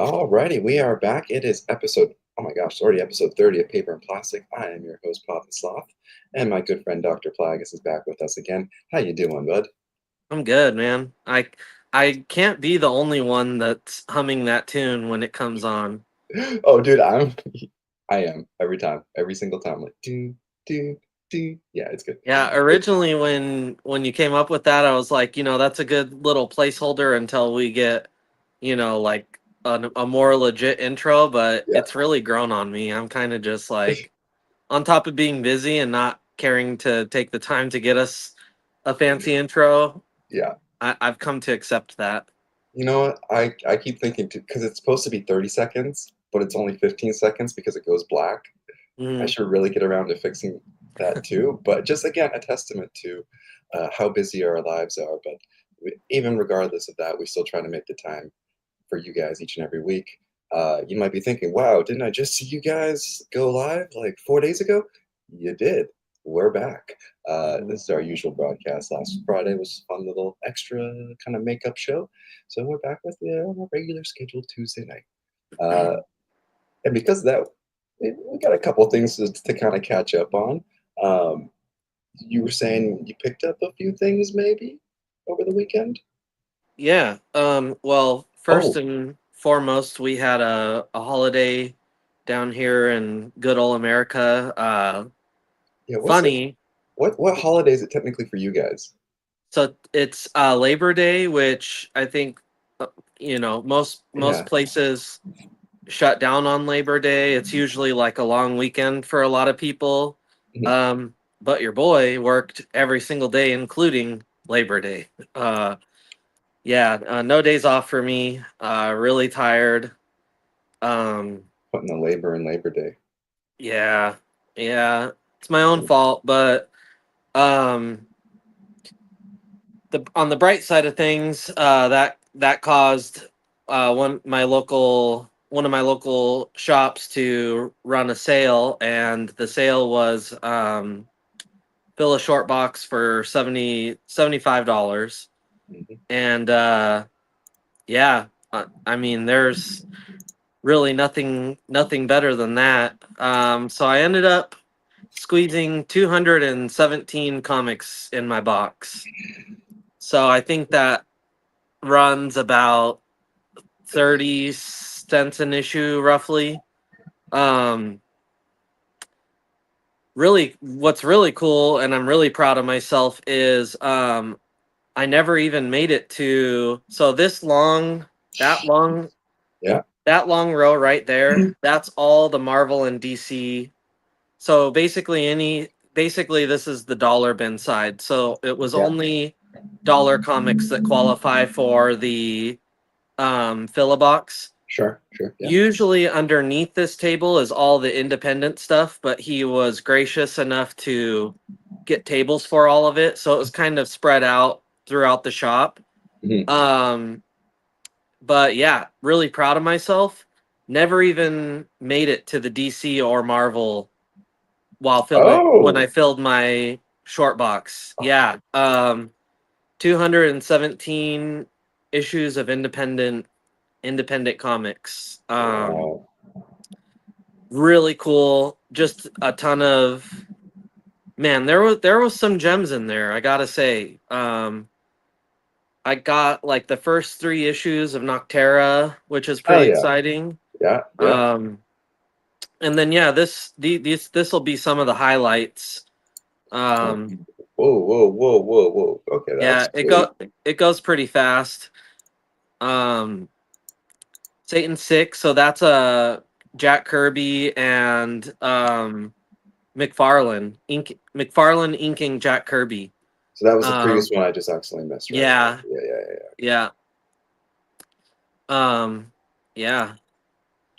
Alrighty, we are back. It is episode, oh my gosh, it's already episode 30 of Paper and Plastic. I am your host, Pop the Sloth, and my good friend Dr. Plagas is back with us again. How you doing, bud? I'm good, man. I can't be the only one that's humming that tune when it comes on. Oh, dude, I am every time, every single time, like do do. Yeah, it's good. Yeah, It, originally when you came up with that, I was like, that's a good little placeholder until we get, like a more legit intro, but yeah, it's really grown on me. I'm kind of just like on top of being busy and not caring to take the time to get us a fancy intro, yeah. I've come to accept that. You know what? I keep thinking too, because it's supposed to be 30 seconds, but it's only 15 seconds because it goes black. I Mm. should really get around to fixing that too. But just again, a testament to how busy our lives are. But even regardless of that, we still try to make the time for you guys each and every week. You might be thinking, wow, didn't I just see you guys go live like 4 days ago? You did. We're back. Mhm. This is our usual broadcast. Last Friday was a fun little extra kind of makeup show. So we're back with you on a regular scheduled Tuesday night. Uh, and because of that, we got a couple things to kind of catch up on. Um, you were saying you picked up a few things maybe over the weekend? Yeah. Well, first Oh, and foremost, we had a holiday down here in good old America. yeah. What's it? Funny. What holiday is it technically for you guys? So it's Labor Day, which I think most Yeah. places shut down on Labor Day. It's usually like a long weekend for a lot of people. Mhm. But your boy worked every single day, including Labor Day. Uh, yeah, no days off for me. Really tired. Um, Putting the labor in Labor Day. yeah, yeah, it's my own fault, but um, the on the bright side of things, that caused one of my local shops to run a sale, and the sale was fill a short box for $75, Mhm. and yeah, I mean, there's really nothing better than that. So I ended up squeezing 217 comics in my box. So I think that runs about 30 cents an issue roughly. Um Really, what's really cool and I'm really proud of myself is I never even made it to, so this long that long Yeah. that long row right there, that's all the Marvel and DC. So basically this is the dollar bin side. So it was Yeah. only dollar comics that qualify for the fill a box. Sure. Sure. Yeah. Usually underneath this table is all the independent stuff, but he was gracious enough to get tables for all of it. So it was kind of spread out throughout the shop. Mhm. Um, but yeah, really proud of myself. Never even made it to the DC or Marvel while filling when I Oh. filled my short box. Yeah. 217 issues of independent comics. Wow. Really cool. Just a ton of, man, there was some gems in there, I gotta say. I got like the first three issues of Noctera, which is Hell pretty yeah. exciting. Yeah. Yeah. Um and then yeah, this will be some of the highlights. Oh. Um Whoa. Whoa. Whoa. Whoa. Whoa. Okay, yeah, that's sweet. it goes pretty fast. Um Satan 6, so that's a Jack Kirby and McFarlane inking Jack Kirby. So that was the previous Um, one I just accidentally missed, right? yeah, Yeah. Yeah. Yeah. Yeah. yeah, um, yeah.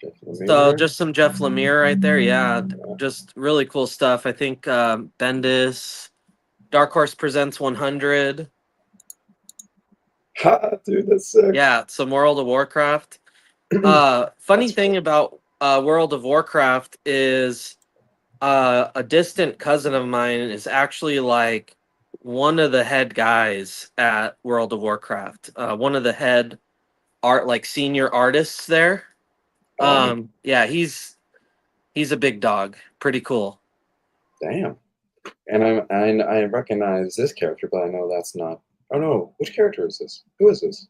Jeff So Lemire. just some Jeff Lemire right there. Yeah, Yeah. just really cool stuff. I think Bendis, Dark Horse presents 100. Ha, dude, that's sick. Yeah, some World of Warcraft. Funny That's thing fun. about World of Warcraft is a distant cousin of mine is actually like one of the head guys at World of Warcraft. One of the head art, like senior artists there. Yeah, he's a big dog. Pretty cool. Damn. And I recognize this character, but I know that's not. Oh no, which character is this? Who is this?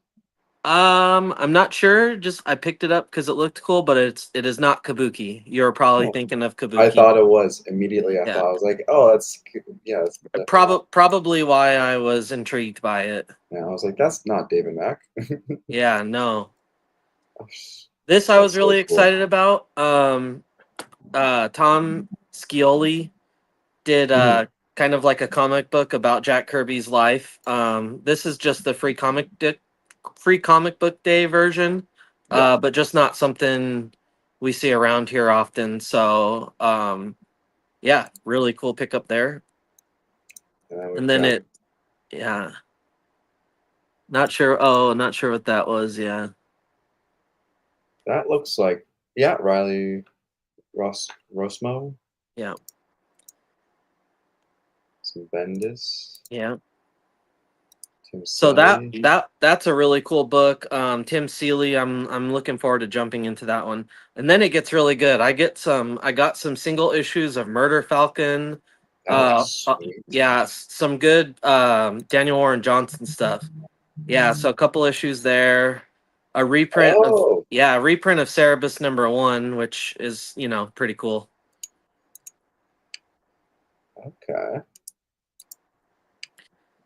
I'm not sure. Just I picked it up because it looked cool, but it is not Kabuki. You're probably Oh, thinking of I Kabuki. thought it was immediately. I Yeah, thought I was like, oh, that's yeah, that's definitely not. probably why I was intrigued by it. Yeah, I was like, that's not David Mack. Yeah, no. Oh, This I was that's so really cool. excited about. Tom Scioli did Mhm. kind of like a comic book about Jack Kirby's life. This is just the free comic book day version, Yeah, but just not something we see around here often. So yeah, really cool pickup there. and then we've And then got yeah, not sure. Oh, not sure what that was. Yeah, that looks like yeah, Riley Rosmo, yeah, some Bendis, yeah. Tim So Sally. that's a really cool book. Tim Seeley, I'm looking forward to jumping into that one. And then it gets really good. I got some single issues of Murder Falcon. Oh, sweet. Yeah, some good Daniel Warren Johnson stuff. Yeah, so a couple issues there. Oh, A reprint of Cerebus #1, which is, pretty cool. okay.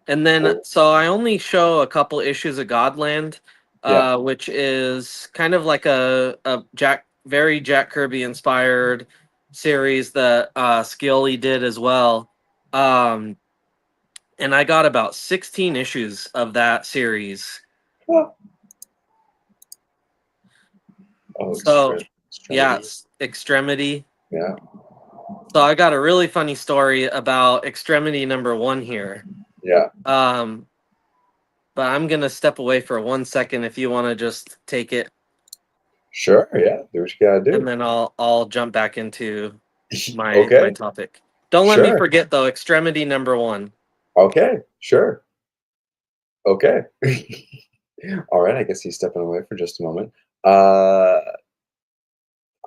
And then, Cool. so I only show a couple issues of Godland, Yeah. which is kind of like a very Jack Kirby inspired series that Scioli did as well. Um, and I got about 16 issues of that series. Oh, oh So, yeah, extremity. Extremity. Yeah. So I got a really funny story about Extremity #1 here. Yeah. Um, but I'm gonna step away for 1 second if you want to just take it, Sure. Yeah. Do what you gotta and do. then I'll jump back into my Okay. topic. Don't let me Sure. forget though, Extremity #1. Okay. Sure. Okay. All right. I guess he's stepping away for just a moment. Uh,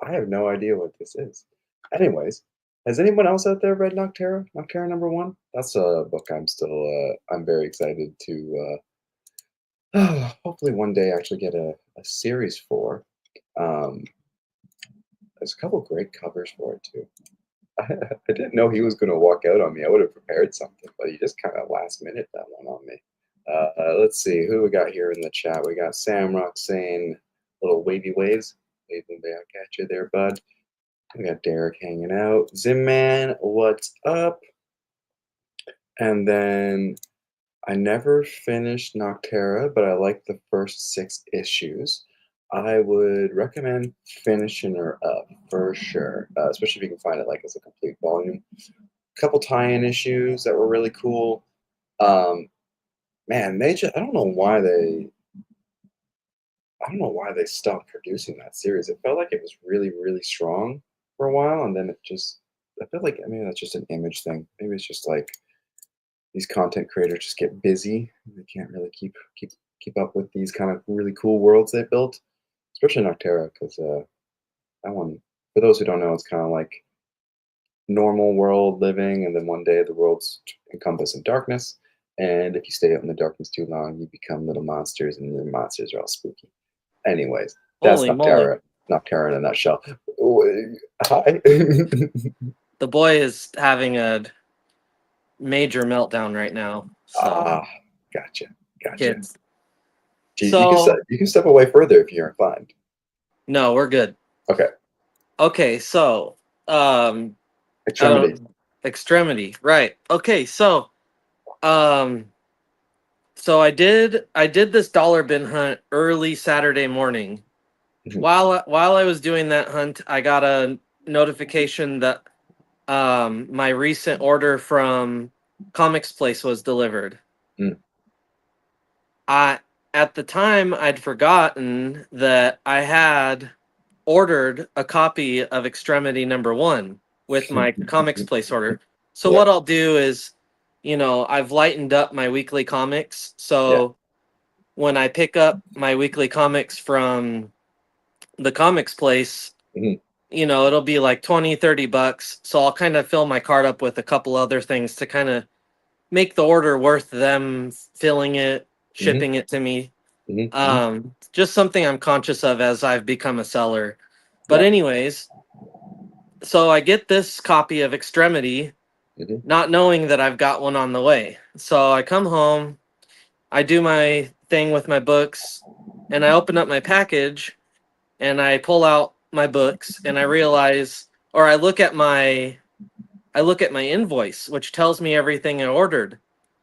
I have no idea what this is. Anyways, has anyone else out there read Noctera? Noctera #1? That's a book I'm very excited to hopefully one day actually get a series for. Um, there's a couple great covers for it too. I didn't know he was going to walk out on me. I would have prepared something, but he just kind of last minute that one on me. Let's see who we got here in the chat. We got Samrock saying little wavy waves, waving back at you there, bud. We got Derek hanging out. Zimman, what's up? And then I never finished Noctera, but I like the first 6 issues. I would recommend finishing her up for sure, especially if you can find it like as a complete volume. Couple tie-in issues that were really cool. Um, man, I don't know why they stopped producing that series. It felt like it was really, really strong for a while, and then I feel like maybe that's just an image thing. Maybe it's just like these content creators just get busy. They can't really keep up with these kind of really cool worlds they built, especially Noctera, because that one, for those who don't know, it's kind of like normal world living, and then one day the world's encompassed in darkness. And if you stay out in the darkness too long, you become little monsters, and the monsters are all spooky. Anyways, that's Holy moly. Noctera in a nutshell. Hi. The boy is having a major meltdown right now. So Ah, gotcha, gotcha. kids. You So can step away further if you're inclined. no, we're good. Okay, Okay, so I extremity. don't extremity. Right. Okay, um so I did this dollar bin hunt early Saturday morning. Mhm. While I was doing that hunt, I got a notification that my recent order from Comics Place was delivered. Mm. I At the time I'd forgotten that I had ordered a copy of Extremity #1 with my Comics Place order. So Yeah, what I'll do is, I've lightened up my weekly comics. yeah. So when I pick up my weekly comics from the comics place, Mhm. it'll be like 20-30 bucks. So I'll kind of fill my cart up with a couple other things to kind of make the order worth them filling it, Mhm. shipping it to me. Mhm. Mhm. Just something I'm conscious of as I've become a seller. But Yeah. anyways, so I get this copy of Extremity, Mhm. not knowing that I've got one on the way. So I come home, I do my thing with my books, and I open up my package and I pull out my books and I realize, or I look at my invoice, which tells me everything I ordered.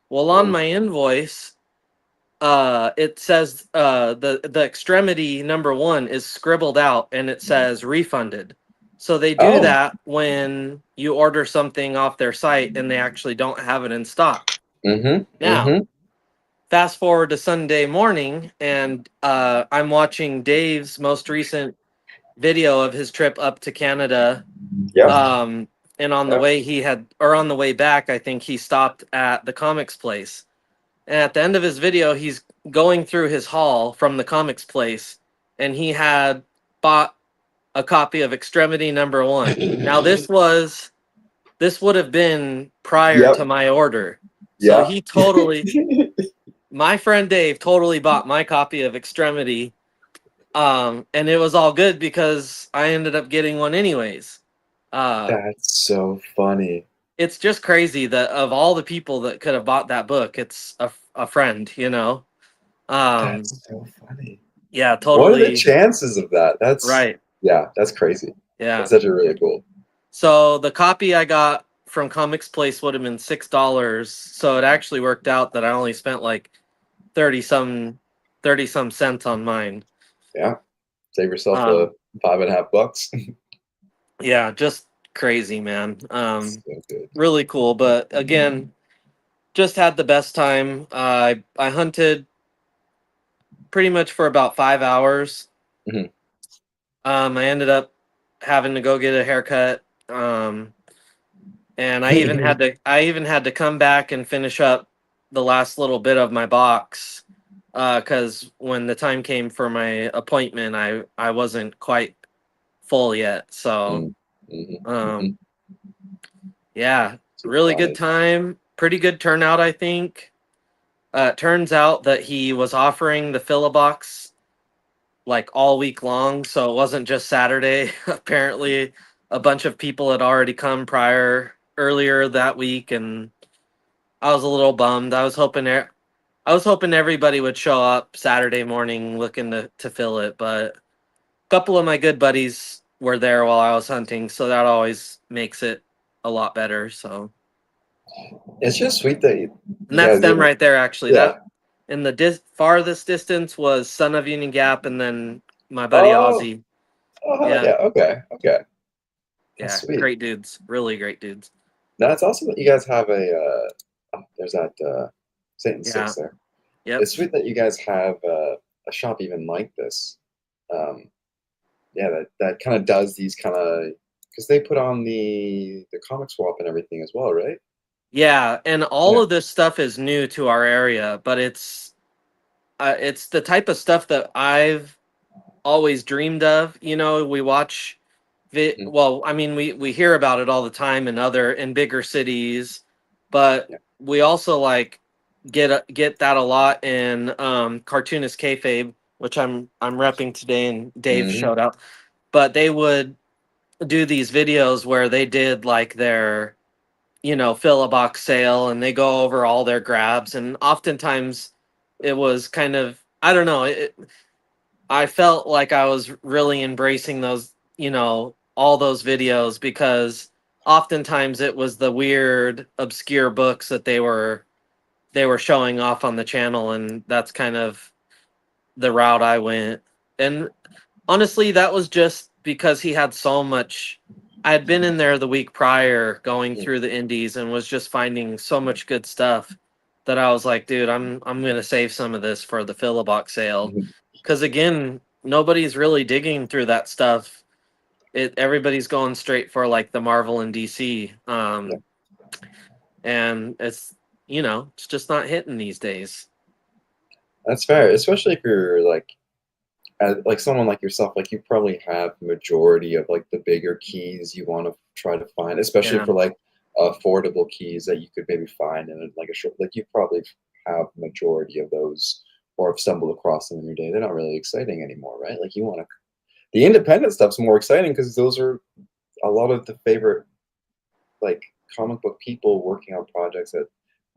Well, on Oh. my invoice, it says the extremity number one is scribbled out and it says refunded. So they do Oh. that when you order something off their site and they actually don't have it in stock. Mhm. Now, Mhm. fast forward to Sunday morning, and I'm watching Dave's most recent video of his trip up to Canada. Yeah. Um, and on the Yeah. way on the way back, I think he stopped at the comics place. And at the end of his video, he's going through his haul from the comics place, and he had bought a copy of Extremity number one. Now this would have been prior Yep. to my order. So Yeah. he totally my friend Dave totally bought my copy of Extremity. And it was all good because I ended up getting one anyways. Uh That's so funny. it's just crazy that of all the people that could have bought that book, it's a friend. Um That's so funny. yeah, What are the totally chances of that? That's right. yeah, that's crazy. Yeah. That's actually really cool. So the copy I got from Comics Place would have been $6. So it actually worked out that I only spent like 30 some 30 some cents on mine. Yeah. Save yourself a Um 5.5 bucks. yeah, just crazy, man. So good. Really cool. But again, just had the best time. I hunted pretty much for about 5 hours. Mhm. I ended up having to go get a haircut. And I even had to come back and finish up the last little bit of my box. Because when the time came for my appointment, I wasn't quite full yet. So Mhm. Mhm. um Mhm. yeah, Too really good funny. time. Pretty good turnout, I think. It turns out that he was offering the Fill-A-Box like all week long, so it wasn't just Saturday. Apparently, a bunch of people had already come earlier that week, and I was a little bummed. I was hoping everybody would show up Saturday morning looking to fill it, but a couple of my good buddies were there while I was hunting, so that always makes it a lot better. So, It's just sweet that and you that's guys them even right there. Actually, yeah. that in the farthest distance was Son of Union Gap, and then my buddy Oh, Ozzy. oh hell Yeah, yeah. Okay. Okay. That's yeah, sweet. great dudes, really great dudes. Now it's awesome that you guys have there's that Satan Yeah, Six there. yep, It's sweet that you guys have a shop even like this. Um, yeah, that kind of does these kind of because they put on the comic swap and everything as well, right? yeah, and all Yeah. of this stuff is new to our area, but it's the type of stuff that I've always dreamed of. We watch Mhm. well, I mean, we hear about it all the time in bigger cities, but Yeah. we also like get that a lot in cartoonist kayfabe, which I'm repping today, and Dave Hmm. showed up. But they would do these videos where they did like their fill a box sale, and they go over all their grabs, and oftentimes it was kind of, I don't know, I felt like I was really embracing all those videos, because oftentimes it was the weird obscure books that they were showing off on the channel, and that's kind of the route I went. And honestly, that was just because he had so much. I had been in there the week prior going through the indies and was just finding so much good stuff that I was like, dude, I'm gonna save some of this for the Philobox sale. Hmm. Because again, nobody's really digging through that stuff. Everybody's going straight for like the Marvel and DC. Yeah, And it's just not hitting these days. that's fair, especially if you're like like someone like yourself, like you probably have majority of like the bigger keys you want to try to find, especially Yeah. for like affordable keys that you could maybe find in like a short. Like you probably have majority of those, or have stumbled across them in your day. They're not really exciting anymore, right? Like you want to. The independent stuff's more exciting because those are a lot of the favorite like comic book people working on projects that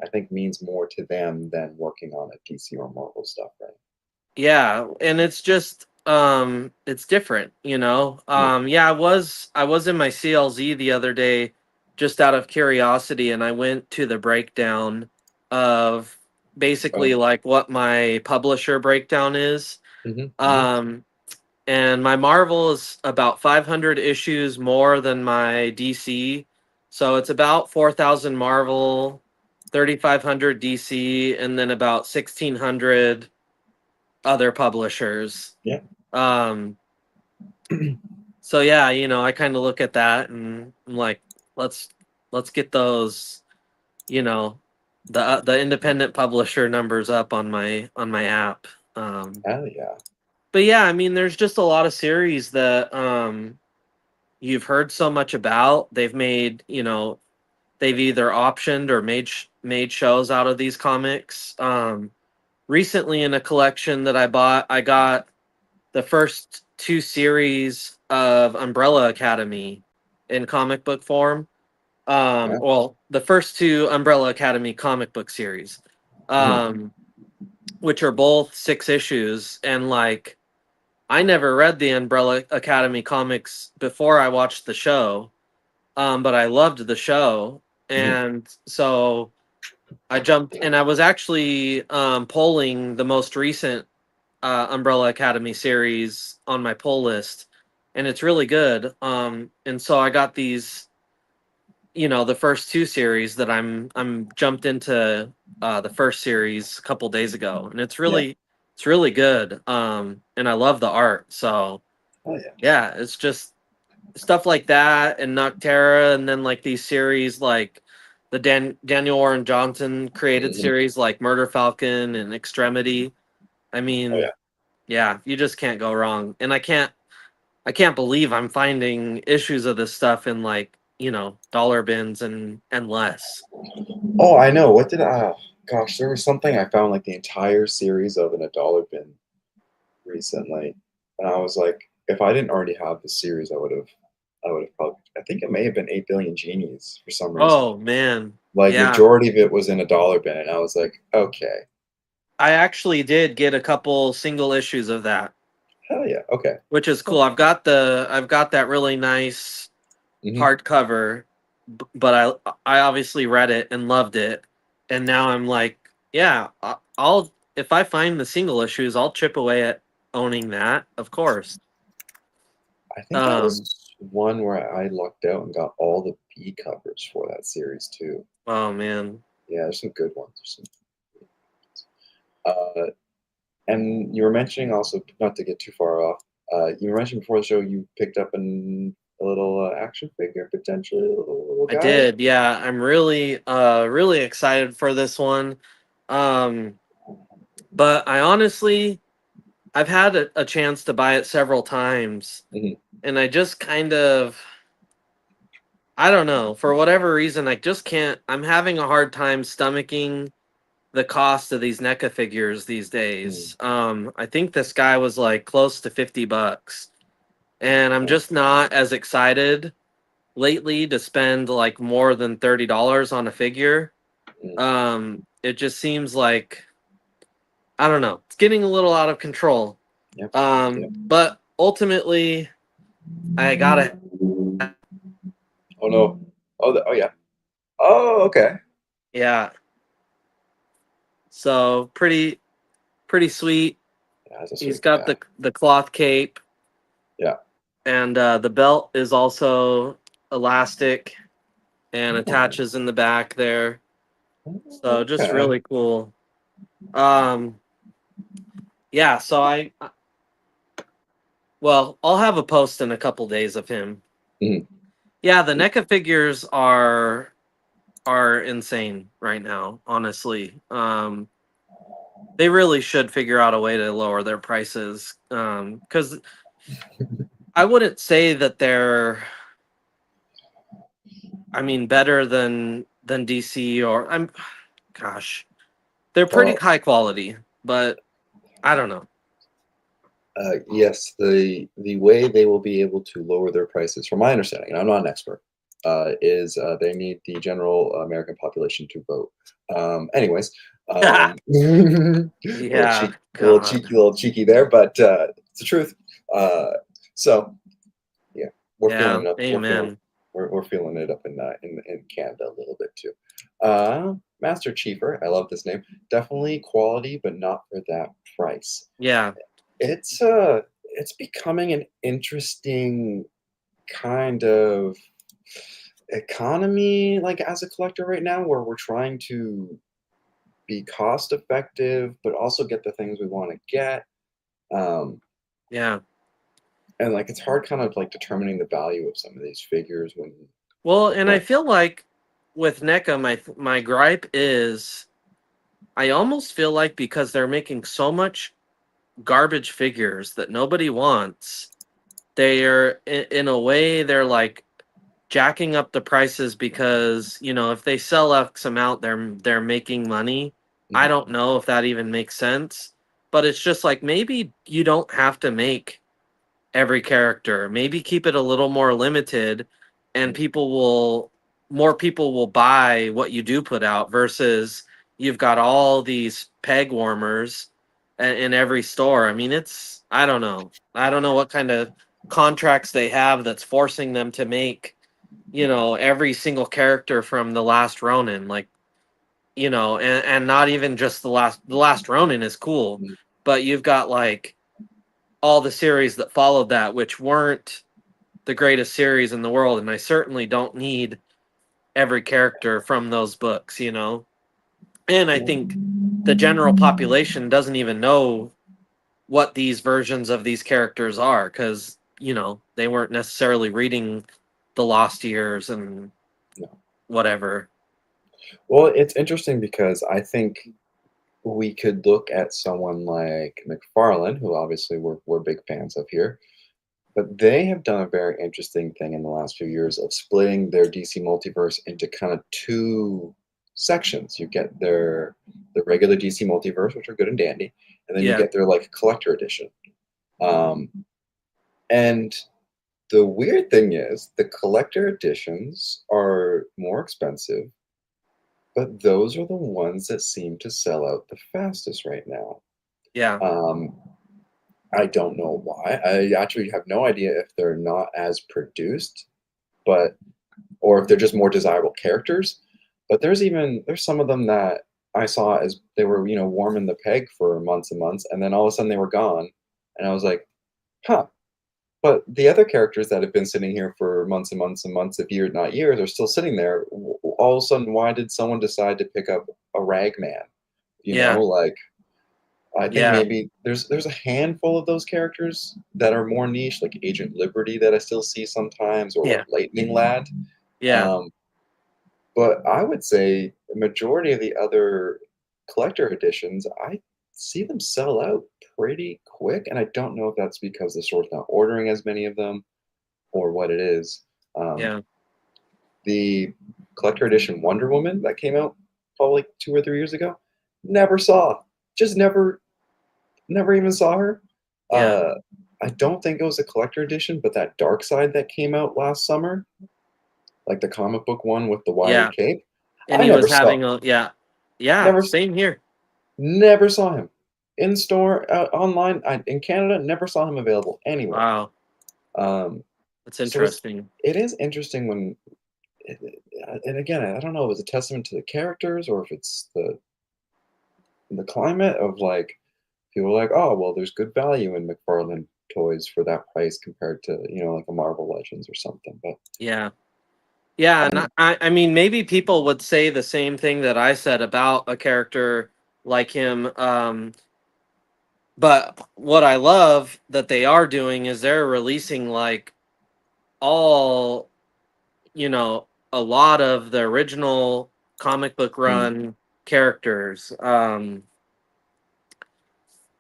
I think means more to them than working on a DC or Marvel stuff, right? Yeah, and it's just it's different, you know. Yeah. Yeah, I was in my CLZ the other day just out of curiosity, and I went to the breakdown of basically Oh. like what my publisher breakdown is. Hmm. Hmm. Um and my Marvel is about 500 issues more than my DC. So it's about 4,000 Marvel, 3,500 DC, and then about 1,600 other publishers. Yeah. Um, so yeah, you know, I kind of look at that and I'm like, let's let's get those, you know, the independent publisher numbers up on my app. Um, Hell yeah. but yeah, I mean, there's just a lot of series that you've heard so much about. They've made, you know, they've either optioned or made shows out of these comics. Recently, in a collection that I bought, I got the first two series of Umbrella Academy in comic book form. Yeah. Well, the first two Umbrella Academy comic book series, Mhm. um, which are both 6 issues, and like I never read the Umbrella Academy comics before I watched the show, but I loved the show, Mhm. and so I jumped, and I was actually polling the most recent Umbrella Academy series on my pull list, and it's really good. And so I got these, you know, the first two series that I'm jumped into the first series a couple days ago, and Yeah. it's really good. And I love the art. So Oh yeah. yeah, it's just stuff like that and Noctera, and then like these series like the Daniel Warren Johnson created Mhm. series like Murder Falcon and Extremity. I Oh mean, yeah. yeah, you just can't go wrong. And I can't believe I'm finding issues of this stuff in like, you know, dollar bins and less. Oh, I know. What did gosh, there was something I found like the entire series of in a dollar bin recently. And I was like, if I didn't already have the series, I would have probably I think it may have been 8 billion genies for some reason. Oh man. Like Yeah. majority of it was in a dollar bin, and I was like, okay. I actually did get a couple single issues of that, Hell yeah. Okay. which is cool. Cool. I've got that really nice Hmm. hardcover, but I obviously read it and loved it, and now I'm like, yeah, I'll if I find the single issues, I'll chip away at owning that, of course. I think that Um, was one where I lucked out and got all the B covers for that series too. oh man, Yeah, there's some good ones. Uh, and you were mentioning also, not to get too far off, you were mentioning before the show you picked up a little action figure potentially, a little I guy. did. Yeah, I'm really really excited for this one. Um, but I honestly I've had a chance to buy it several times, Hmm. and I just kind of I don't know, for whatever reason I just can't I'm having a hard time stomaching the cost of these NECA figures these Hmm. days. I think this guy was like close to $50, and I'm just not as excited lately to spend like more than $30 on a figure. It just seems like I don't know, it's getting a little out of control. Yep. Yep. But ultimately, I gotta. Oh no. Oh, oh yeah. Oh, okay. Yeah, so pretty sweet. Yeah, that's a He's sweet got guy. the cloth cape, Yeah. and the belt is also elastic and Oh, attaches in the back there. So just okay. really cool. Um, yeah, so well, I'll have a post in a couple days of him. Mhm. Yeah, the NECA figures are insane right now, honestly. they really should figure out a way to lower their prices. Because I wouldn't say that they're, I mean, better than DC or gosh, they're pretty Well, high quality, but I don't know. yes, the way they will be able to lower their prices, from my understanding, and I'm not an expert, is they need the general American population to vote. Anyways, Yeah, God. little cheeky there, but it's the truth. Uh, so yeah, we're Yeah, feeling up. amen. We're feeling it up in Canada a little bit too. Master Chiefer, I love this name. Definitely quality, but not for that price. Yeah, It's becoming an interesting kind of economy, like as a collector right now, where we're trying to be cost effective, but also get the things we want to get. Um, yeah. and like it's hard kind of like determining the value of some of these figures when Well, like and I going. feel like with NECA, my gripe is I almost feel like because they're making so much garbage figures that nobody wants, they're in a way they're like jacking up the prices because if they sell X amount, they're making money. I Mhm, don't know if that even makes sense, but it's just like maybe you don't have to make every character. Maybe keep it a little more limited, and mhm, more people will buy what you do put out versus you've got all these peg warmers in every store. I mean, it's I don't know. I don't know what kind of contracts they have that's forcing them to make every single character from the last Ronin, like and not even just the last Ronin is cool, mhm. but you've got like all the series that followed that, which weren't the greatest series in the world, and I certainly don't need every character from those books. And I think the general population doesn't even know what these versions of these characters are because they weren't necessarily reading the Lost Years and No. whatever. Well, it's interesting because I think we could look at someone like McFarlane, who obviously we're big fans of here, but they have done a very interesting thing in the last few years of splitting their DC multiverse into kind of two sections. You get the regular DC multiverse, which are good and dandy, and then you Yeah, get their like collector edition. Um, and the weird thing is, the collector editions are more expensive, but those are the ones that seem to sell out the fastest right now. yeah, Um, I don't know why. I actually have no idea if they're not as produced, but or if they're just more desirable characters. But there's some of them that I saw as they were, warming the peg for months and months, and then all of a sudden they were gone. And I was like, huh. But the other characters that have been sitting here for months and months and months, if years, not years, are still sitting there. All of a sudden, why did someone decide to pick up a Ragman? yeah, Like I think yeah, maybe there's a handful of those characters that are more niche, like Agent Liberty that I still see sometimes, or like yeah, Lightning Lad. yeah, Um, but I would say the majority of the other collector editions, I see them sell out pretty quick, and I don't know if that's because the store's not ordering as many of them or what it is. Um, yeah, the collector edition Wonder Woman that came out probably 2 or 3 years ago, never saw, just never even saw her. yeah, Uh, I don't think it was a collector edition, but that Dark Side that came out last summer, like the comic book one with the yeah. wired cape, And I he never was saw, having a yeah, yeah. never, Same here. never saw him in store, online. In Canada, never saw him available anywhere. Wow, Um, that's so interesting. it is interesting when, and again, I don't know if it's a testament to the characters or if it's the climate of like people are like, oh, well, there's good value in McFarlane toys for that price compared to, like a Marvel Legends or something. But Yeah. Yeah, I and don't know. I mean, maybe people would say the same thing that I said about a character like him. But what I love that they are doing is they're releasing like all, a lot of the original comic book Mm, run characters.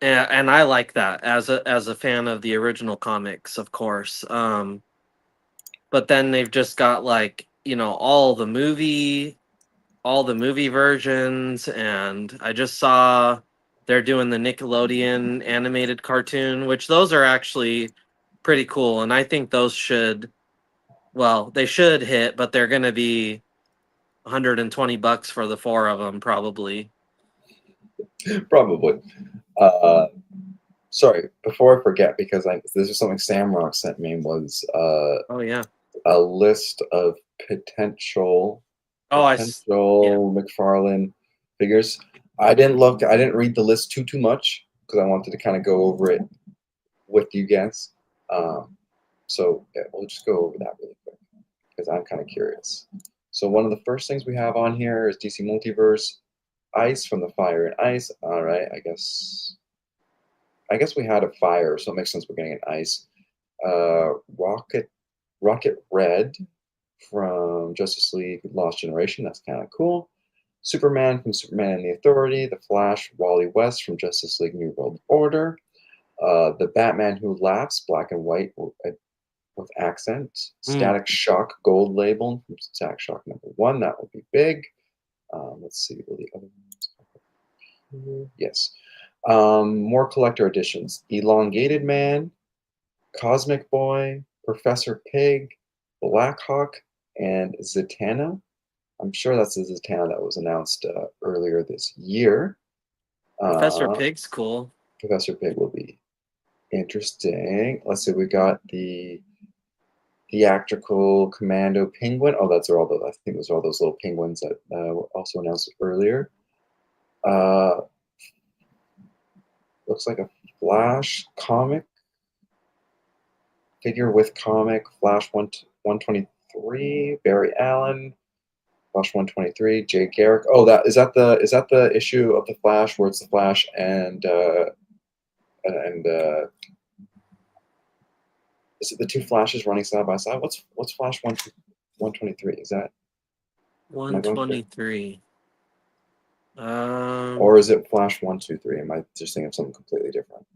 and I like that as a fan of the original comics, of course. But then they've just got like all the movie versions, and I just saw they're doing the Nickelodeon animated cartoon, which those are actually pretty cool, and I think those should they should hit, but they're gonna be $120 for the four of them probably. Probably. Sorry, before I forget, because this is something Samrock sent me, was Oh yeah. a list of potential Oh yeah. McFarlane figures. I didn't read the list too much because I wanted to kind of go over it with you guys. So yeah, we'll just go over that really quick because I'm kind of curious. So one of the first things we have on here is DC Multiverse Ice from the Fire and Ice. All right, I guess we had a fire, so it makes sense we're getting an ice. Rocket Red from Justice League Lost Generation. That's kind of cool. Superman from Superman and the Authority. The Flash, Wally West from Justice League New World Order. The Batman Who Laughs, black and white with accent. Static Shock gold label from Static Shock #1. That would be big. Let's see what the other ones. Yes. More collector editions. Elongated Man, Cosmic Boy, Professor Pig, Blackhawk, and Zatanna. I'm sure that's the Zatanna that was announced earlier this year. Professor Pig's cool. Professor Pig will be interesting. Let's see, we got the theatrical Commando Penguin. Oh, I think those are all those little penguins that were also announced earlier. Looks like a Flash comic figure with comic. Flash 123, Barry Allen. Flash 123, Jay Garrick. Oh, is that the issue of the Flash where it's the Flash and is it the two Flashes running side by side? What's Flash 123? Is that 123? Or is it Flash 123? Am I just thinking of something completely different?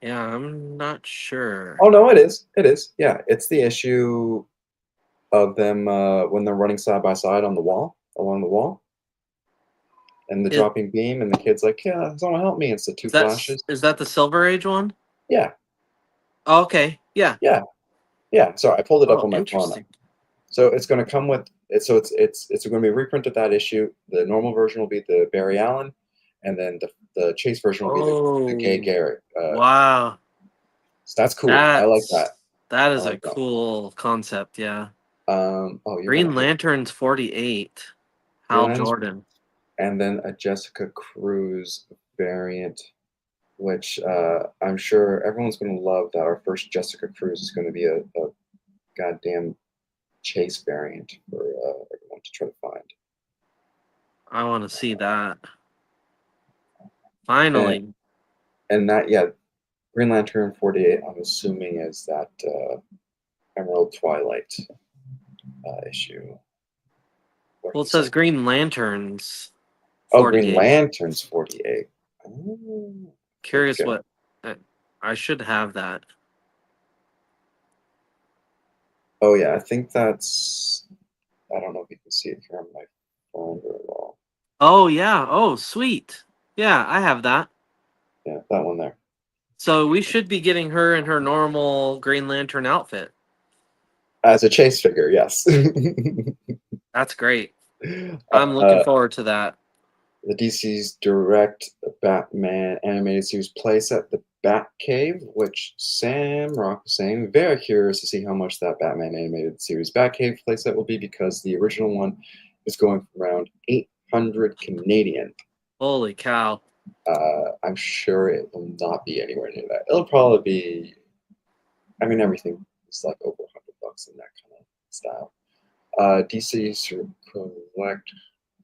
Yeah, I'm not sure. Oh no, it is. It is. Yeah, it's the issue of them when they're running side by side on the wall, along the wall, and the dropping beam, and the kid's like, "Yeah, someone help me!" It's the two Flashes. Is that the Silver Age one? Yeah. Oh, okay. Yeah. Yeah. Yeah. Sorry, I pulled it up on my phone. Interesting. So it's going to come with it. So it's going to be a reprint of that issue. The normal version will be the Barry Allen, and then the Chase version will be the Jay Garrick. Wow. So that's cool. I like that. That is a cool concept. Yeah. Green Lantern's 48. Hal Jordan. And then a Jessica Cruz variant, which I'm sure everyone's going to love. That our first Jessica Cruz is going to be a goddamn Chase variant for everyone to try to find. I want to see that. Finally. And that, yeah, Green Lantern 48, I'm assuming, is that Emerald Twilight issue. Well, it says Green Lanterns 48. Oh, Green Lanterns 48. Oh, curious what. I should have that. Oh, yeah, I think that's. I don't know if you can see it here on my phone very well. Oh, yeah. Oh, sweet. Yeah, I have that. Yeah, that one there. So we should be getting her in her normal Green Lantern outfit. As a Chase figure, yes. That's great. I'm looking forward to that. The DC's Direct Batman animated series playset, The Batcave, which Sam Rock was saying, very curious to see how much that Batman animated series Batcave playset will be, because the original one is going for around 800 Canadian. Holy cow. I'm sure it will not be anywhere near that. It'll probably be, I mean, everything is like over $100 in that kind of style. DC's collect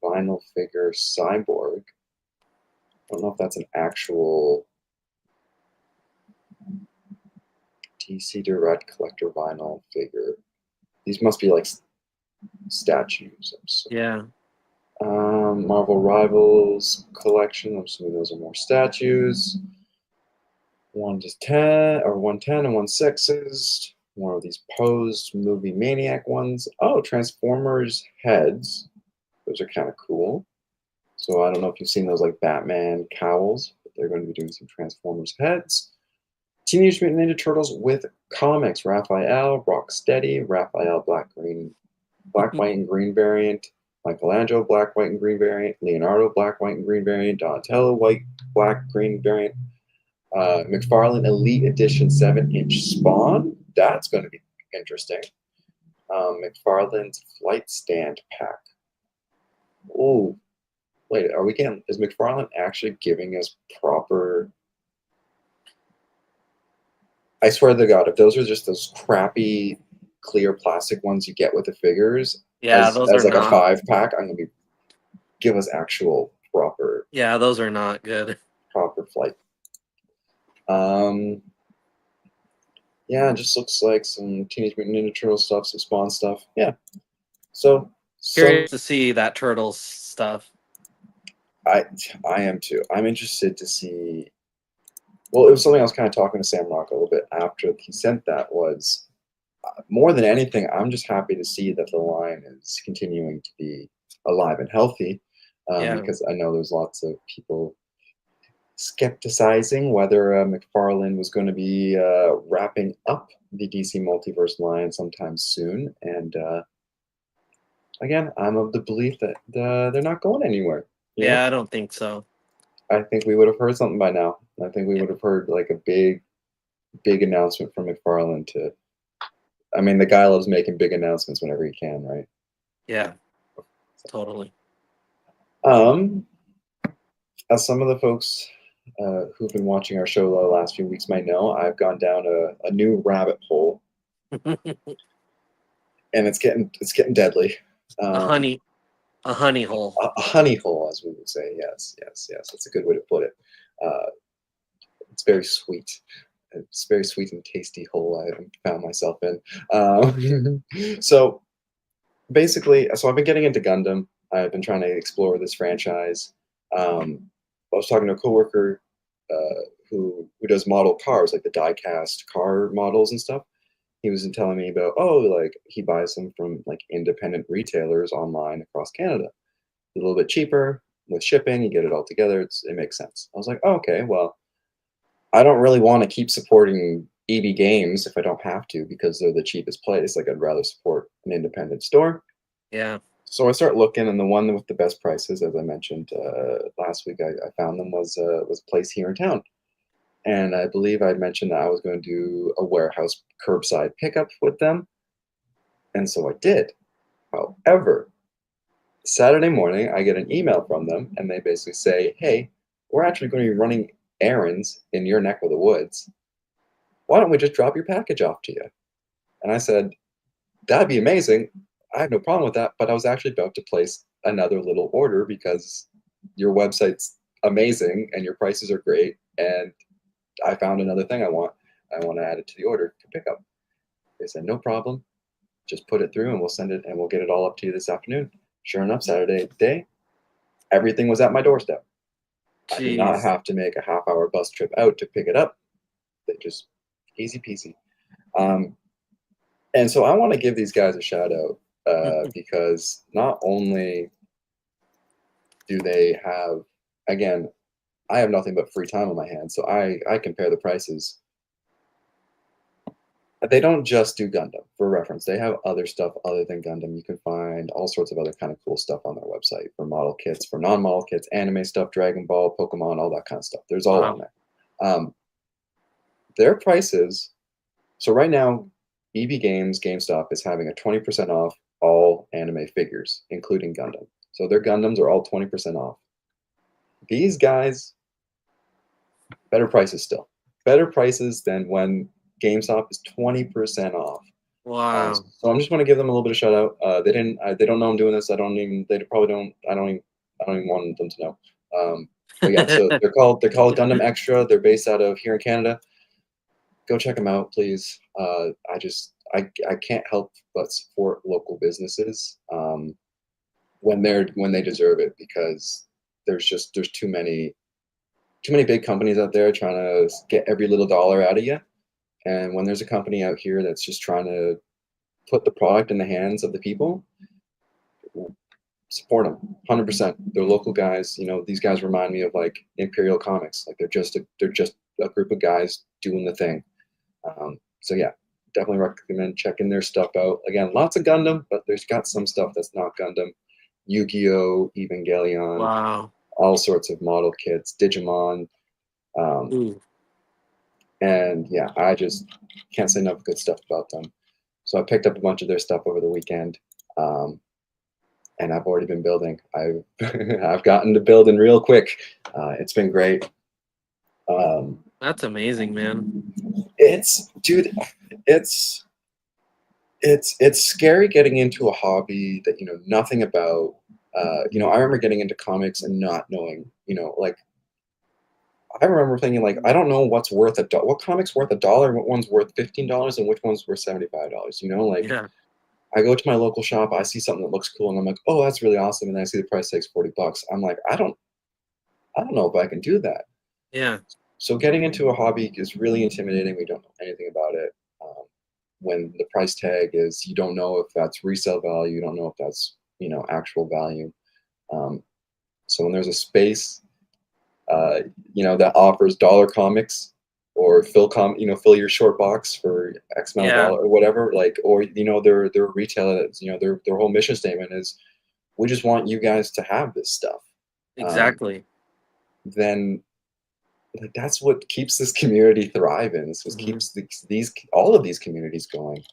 vinyl figure Cyborg. I don't know if that's an actual DC Direct collector vinyl figure. These must be like statues. Yeah. Marvel Rivals collection. I'm assuming those are more statues. 1 to 10 or 110 and 1/6s. More of these posed movie maniac ones. Oh, Transformers heads. Those are kind of cool. So I don't know if you've seen those like Batman cowls, but they're going to be doing some Transformers heads. Teenage Mutant Ninja Turtles with comics. Raphael, Rocksteady, Raphael black, white, and green variant. Michelangelo, black, white, and green variant. Leonardo, black, white, and green variant. Donatello, white, black, green variant. McFarlane Elite Edition 7-inch Spawn. That's going to be interesting. McFarlane's Flight Stand Pack. Oh, wait, are we getting? Is McFarlane actually giving us proper? I swear to God, if those are just those crappy clear plastic ones you get with the figures, Yeah, as those are like a not. 5-pack, I'm gonna be give us actual proper Yeah, those are not good. flight. Yeah, it just looks like some Teenage Mutant Ninja Turtle stuff, some Spawn stuff. Yeah. So Curious to see that Turtles stuff. I am too. I'm interested to see. Well, it was something I was kind of talking to Sam Rock a little bit after he sent that. Was more than anything, I'm just happy to see that the line is continuing to be alive and healthy, Yeah. because I know there's lots of people skepticizing whether McFarlane was going to be wrapping up the DC Multiverse line sometime soon. And again, I'm of the belief that they're not going anywhere. You know? Yeah, I don't think so. I think we would have heard something by now. I think we would have heard like a big announcement from McFarlane to. I mean, the guy loves making big announcements whenever he can, right? Yeah, totally. As some of the folks who've been watching our show the last few weeks might know, I've gone down a new rabbit hole, and it's getting deadly. a honey hole. A honey hole, as we would say. Yes. That's a good way to put it. Uh, it's very sweet. It's a very sweet and tasty hole I found myself in. So basically, I've been getting into Gundam. I've been trying to explore this franchise. I was talking to a coworker who does model cars, like the die-cast car models and stuff. He was telling me about like he buys them from like independent retailers online across Canada, a little bit cheaper with shipping. You get it all together. It makes sense. I was like, oh, okay, well, I don't really want to keep supporting EB Games if I don't have to because they're the cheapest place. Like I'd rather support an independent store. Yeah. So I start looking, and the one with the best prices, as I mentioned last week, I found them was a place here in town. And I believe I mentioned that I was going to do a warehouse curbside pickup with them, and so I did. However, Saturday morning, I get an email from them, and they basically say, "Hey, we're actually going to be running errands in your neck of the woods. Why don't we just drop your package off to you?" And I said, "That'd be amazing. I have no problem with that, but I was actually about to place another little order because your website's amazing and your prices are great, and I found another thing I want. I want to add it to the order for pickup." They said, "No problem. Just put it through and we'll send it and we'll get it all up to you this afternoon." Sure enough, Saturday day, everything was at my doorstep. I did not Jeez. have to make a half-hour bus trip out to pick it up. They just easy peasy. And so I want to give these guys a shout out because not only do they have, again, I have nothing but free time on my hands, so I compare the prices. They don't just do Gundam. For reference, they have other stuff other than Gundam. You can find all sorts of other kind of cool stuff on their website for model kits, for non-model kits, anime stuff, Dragon Ball, Pokemon, all that kind of stuff. There's all on Wow. there. Their prices. So right now, EB Games GameStop is having a 20% off all anime figures, including Gundam. So their Gundams are all 20% off. These guys, better prices still. Better prices than when GameStop is 20% off. Wow. So I'm just going to give them a little bit of shout out. They didn't. They don't know I'm doing this. I don't even. They probably don't. I don't even want them to know. But yeah, so they're called Gundam Extra. They're based out of here in Canada. Go check them out, please. I can't help but support local businesses. when they deserve it, because there's too many big companies out there trying to get every little dollar out of you. And when there's a company out here that's just trying to put the product in the hands of the people, support them 100%. They're local guys. These guys remind me of like Imperial Comics. Like they're just a group of guys doing the thing. So yeah, definitely recommend checking their stuff out. Again, lots of Gundam, but there's got some stuff that's not Gundam. Yu-Gi-Oh, Evangelion, Wow. all sorts of model kits, Digimon. Ooh. And yeah, I just can't say enough good stuff about them. So I picked up a bunch of their stuff over the weekend. And I've already been building. I've gotten to building real quick. It's been great. That's amazing, man. Dude, it's scary getting into a hobby that you know nothing about. I remember getting into comics and not knowing. Like I remember thinking like I don't know what's worth what comic's worth $1, what one's worth $15, and which one's worth $75. Like Yeah. I go to my local shop, I see something that looks cool, and I'm like, oh, that's really awesome. And then I see the price tag's $40. I'm like, I don't know if I can do that. Yeah. So getting into a hobby is really intimidating. We don't know anything about it. When the price tag is, you don't know if that's resale value, you don't know if that's actual value. So when there's a space, that offers dollar comics or fill your short box for X amount of Yeah. dollar or whatever, like, or they're a retailer that's their whole mission statement is, we just want you guys to have this stuff. Exactly. Then like that's what keeps this community thriving. This what Mhm. keeps these all of these communities going.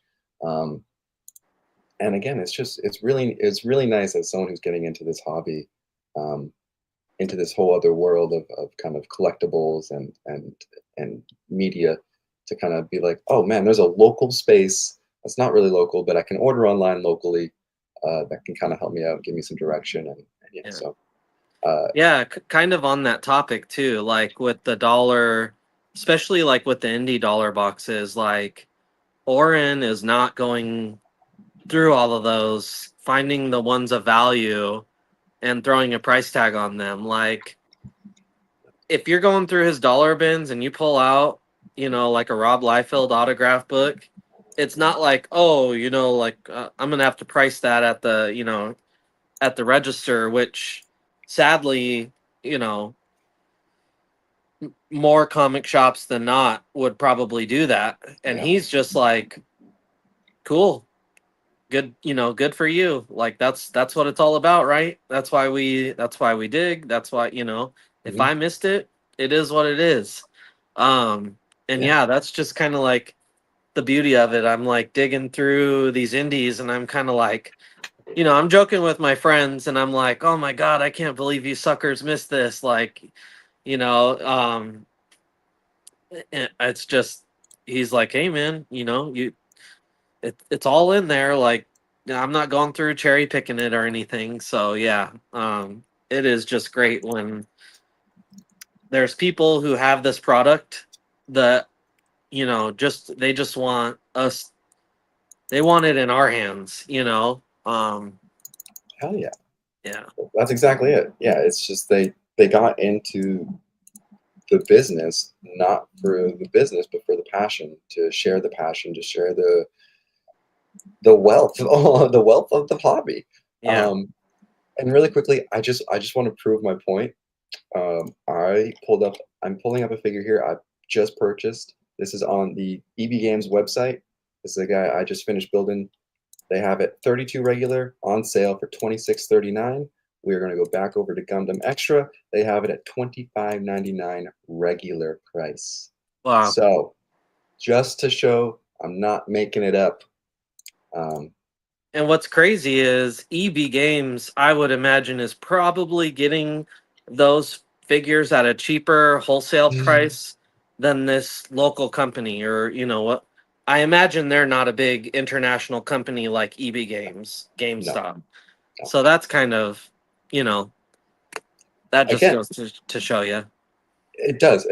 Um, and again, it's really nice as someone who's getting into this hobby, um, into this whole other world of kind of collectibles and media, to kind of be like, oh man, there's a local space that's not really local, but I can order online locally, that can kind of help me out, give me some direction, and yeah, Yeah. so Yeah, kind of on that topic too, like with the dollar, especially like with the indie dollar boxes, like Orin is not going through all of those, finding the ones of value and throwing a price tag on them. Like if you're going through his dollar bins and you pull out, like a Rob Liefeld autograph book, it's not like, oh, like I'm gonna have to price that at the register, which sadly, you know, more comic shops than not would probably do that. And yeah, he's just like, cool, good, good for you. Like that's what it's all about, right? That's why we dig. That's why, if mhm, I missed it, it is what it is. And yeah, yeah, that's just kind of like the beauty of it. I'm like digging through these indies and I'm kind of like, I'm joking with my friends and I'm like, oh my God, I can't believe you suckers missed this. Like, you know, um, it's just, he's like, hey man, it's all in there. Like, I'm not going through cherry picking it or anything. So yeah, it is just great when there's people who have this product that, they just want us, they want it in our hands. hell yeah. Yeah. That's exactly it. Yeah, it's just they got into the business not for the business, but for the passion, to share the passion, to share the wealth, the wealth of the hobby. Yeah. Um, and really quickly, I just want to prove my point. I'm pulling up a figure here. I just purchased. This is on the EB Games website. This is a guy I just finished building. They have it 32 regular on sale for $26.39. We are going to go back over to Gundam Extra. They have it at $25.99 regular price. Wow. So, just to show I'm not making it up. Um, And what's crazy is EB Games, I would imagine, is probably getting those figures at a cheaper wholesale price than this local company, or what. I imagine they're not a big international company like EB Games, no, GameStop. no. So that's kind of, you know, that just Again, goes to show you. it does.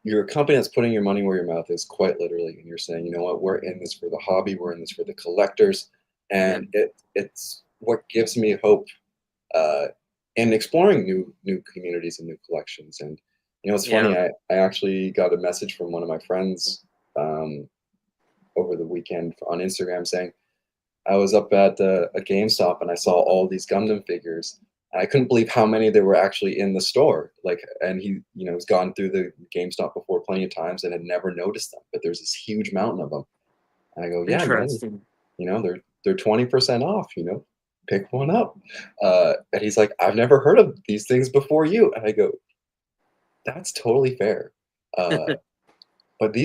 You're a company that's putting your money where your mouth is, quite literally, and you're saying, you know what, we're in this for the hobby, we're in this for the collectors, Yeah. and what gives me hope uh, in exploring new communities and new collections. And it's funny. Yeah. I actually got a message from one of my friends um, over the weekend on Instagram saying I was up at a GameStop and I saw all these Gundam figures. I couldn't believe how many there were actually in the store. Like, and he, has gone through the GameStop before plenty of times and had never noticed them. But there's this huge mountain of them. And I go, yeah, man, Interesting. they're 20% off. Pick one up. And he's like, I've never heard of these things before you. And I go, that's totally fair. Uh, but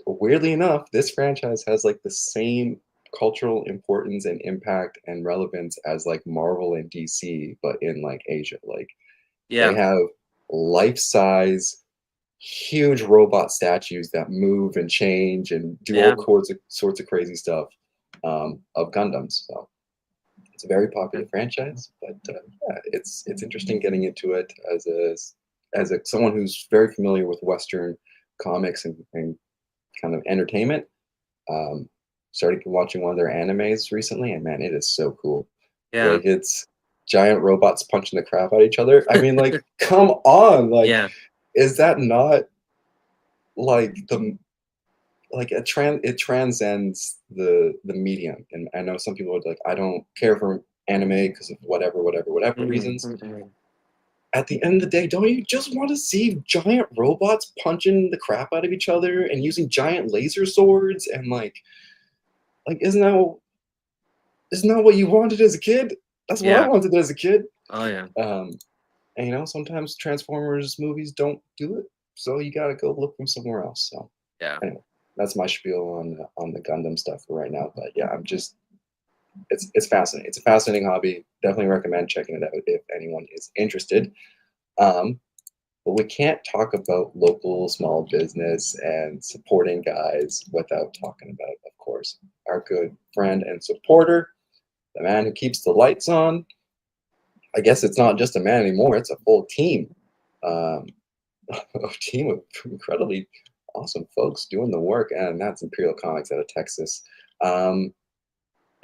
weirdly enough, this franchise has like the same cultural importance and impact and relevance as like Marvel and DC, but in like Asia. Like they Yeah. have life-size, huge robot statues that move and change and do Yeah. all sorts of crazy stuff of Gundams. So it's a very popular franchise, but yeah, it's interesting getting into it as someone who's very familiar with Western comics and kind of entertainment. Um, Started watching one of their animes recently, and man, it is so cool. Yeah. Like it's giant robots punching the crap out of each other. I mean, like, come on, like, Yeah. is that not like the like it transcends the medium? And I know some people are like, I don't care for anime because of whatever reasons. Mhm. At the end of the day, don't you just want to see giant robots punching the crap out of each other and using giant laser swords and like isn't that what you wanted as a kid? That's what I Yeah. wanted as a kid. Oh yeah. Um, and sometimes Transformers movies don't do it, so you gotta go look from somewhere else. So Yeah. anyway, that's my spiel on the Gundam stuff for right now. But yeah, it's fascinating. It's a fascinating hobby. Definitely recommend checking it out if anyone is interested. Um, but we can't talk about local small business and supporting guys without talking about, of course, our good friend and supporter, the man who keeps the lights on. I guess it's not just a man anymore; it's a full team, um, a team of incredibly awesome folks doing the work, and that's Imperial Comics out of Texas. Um,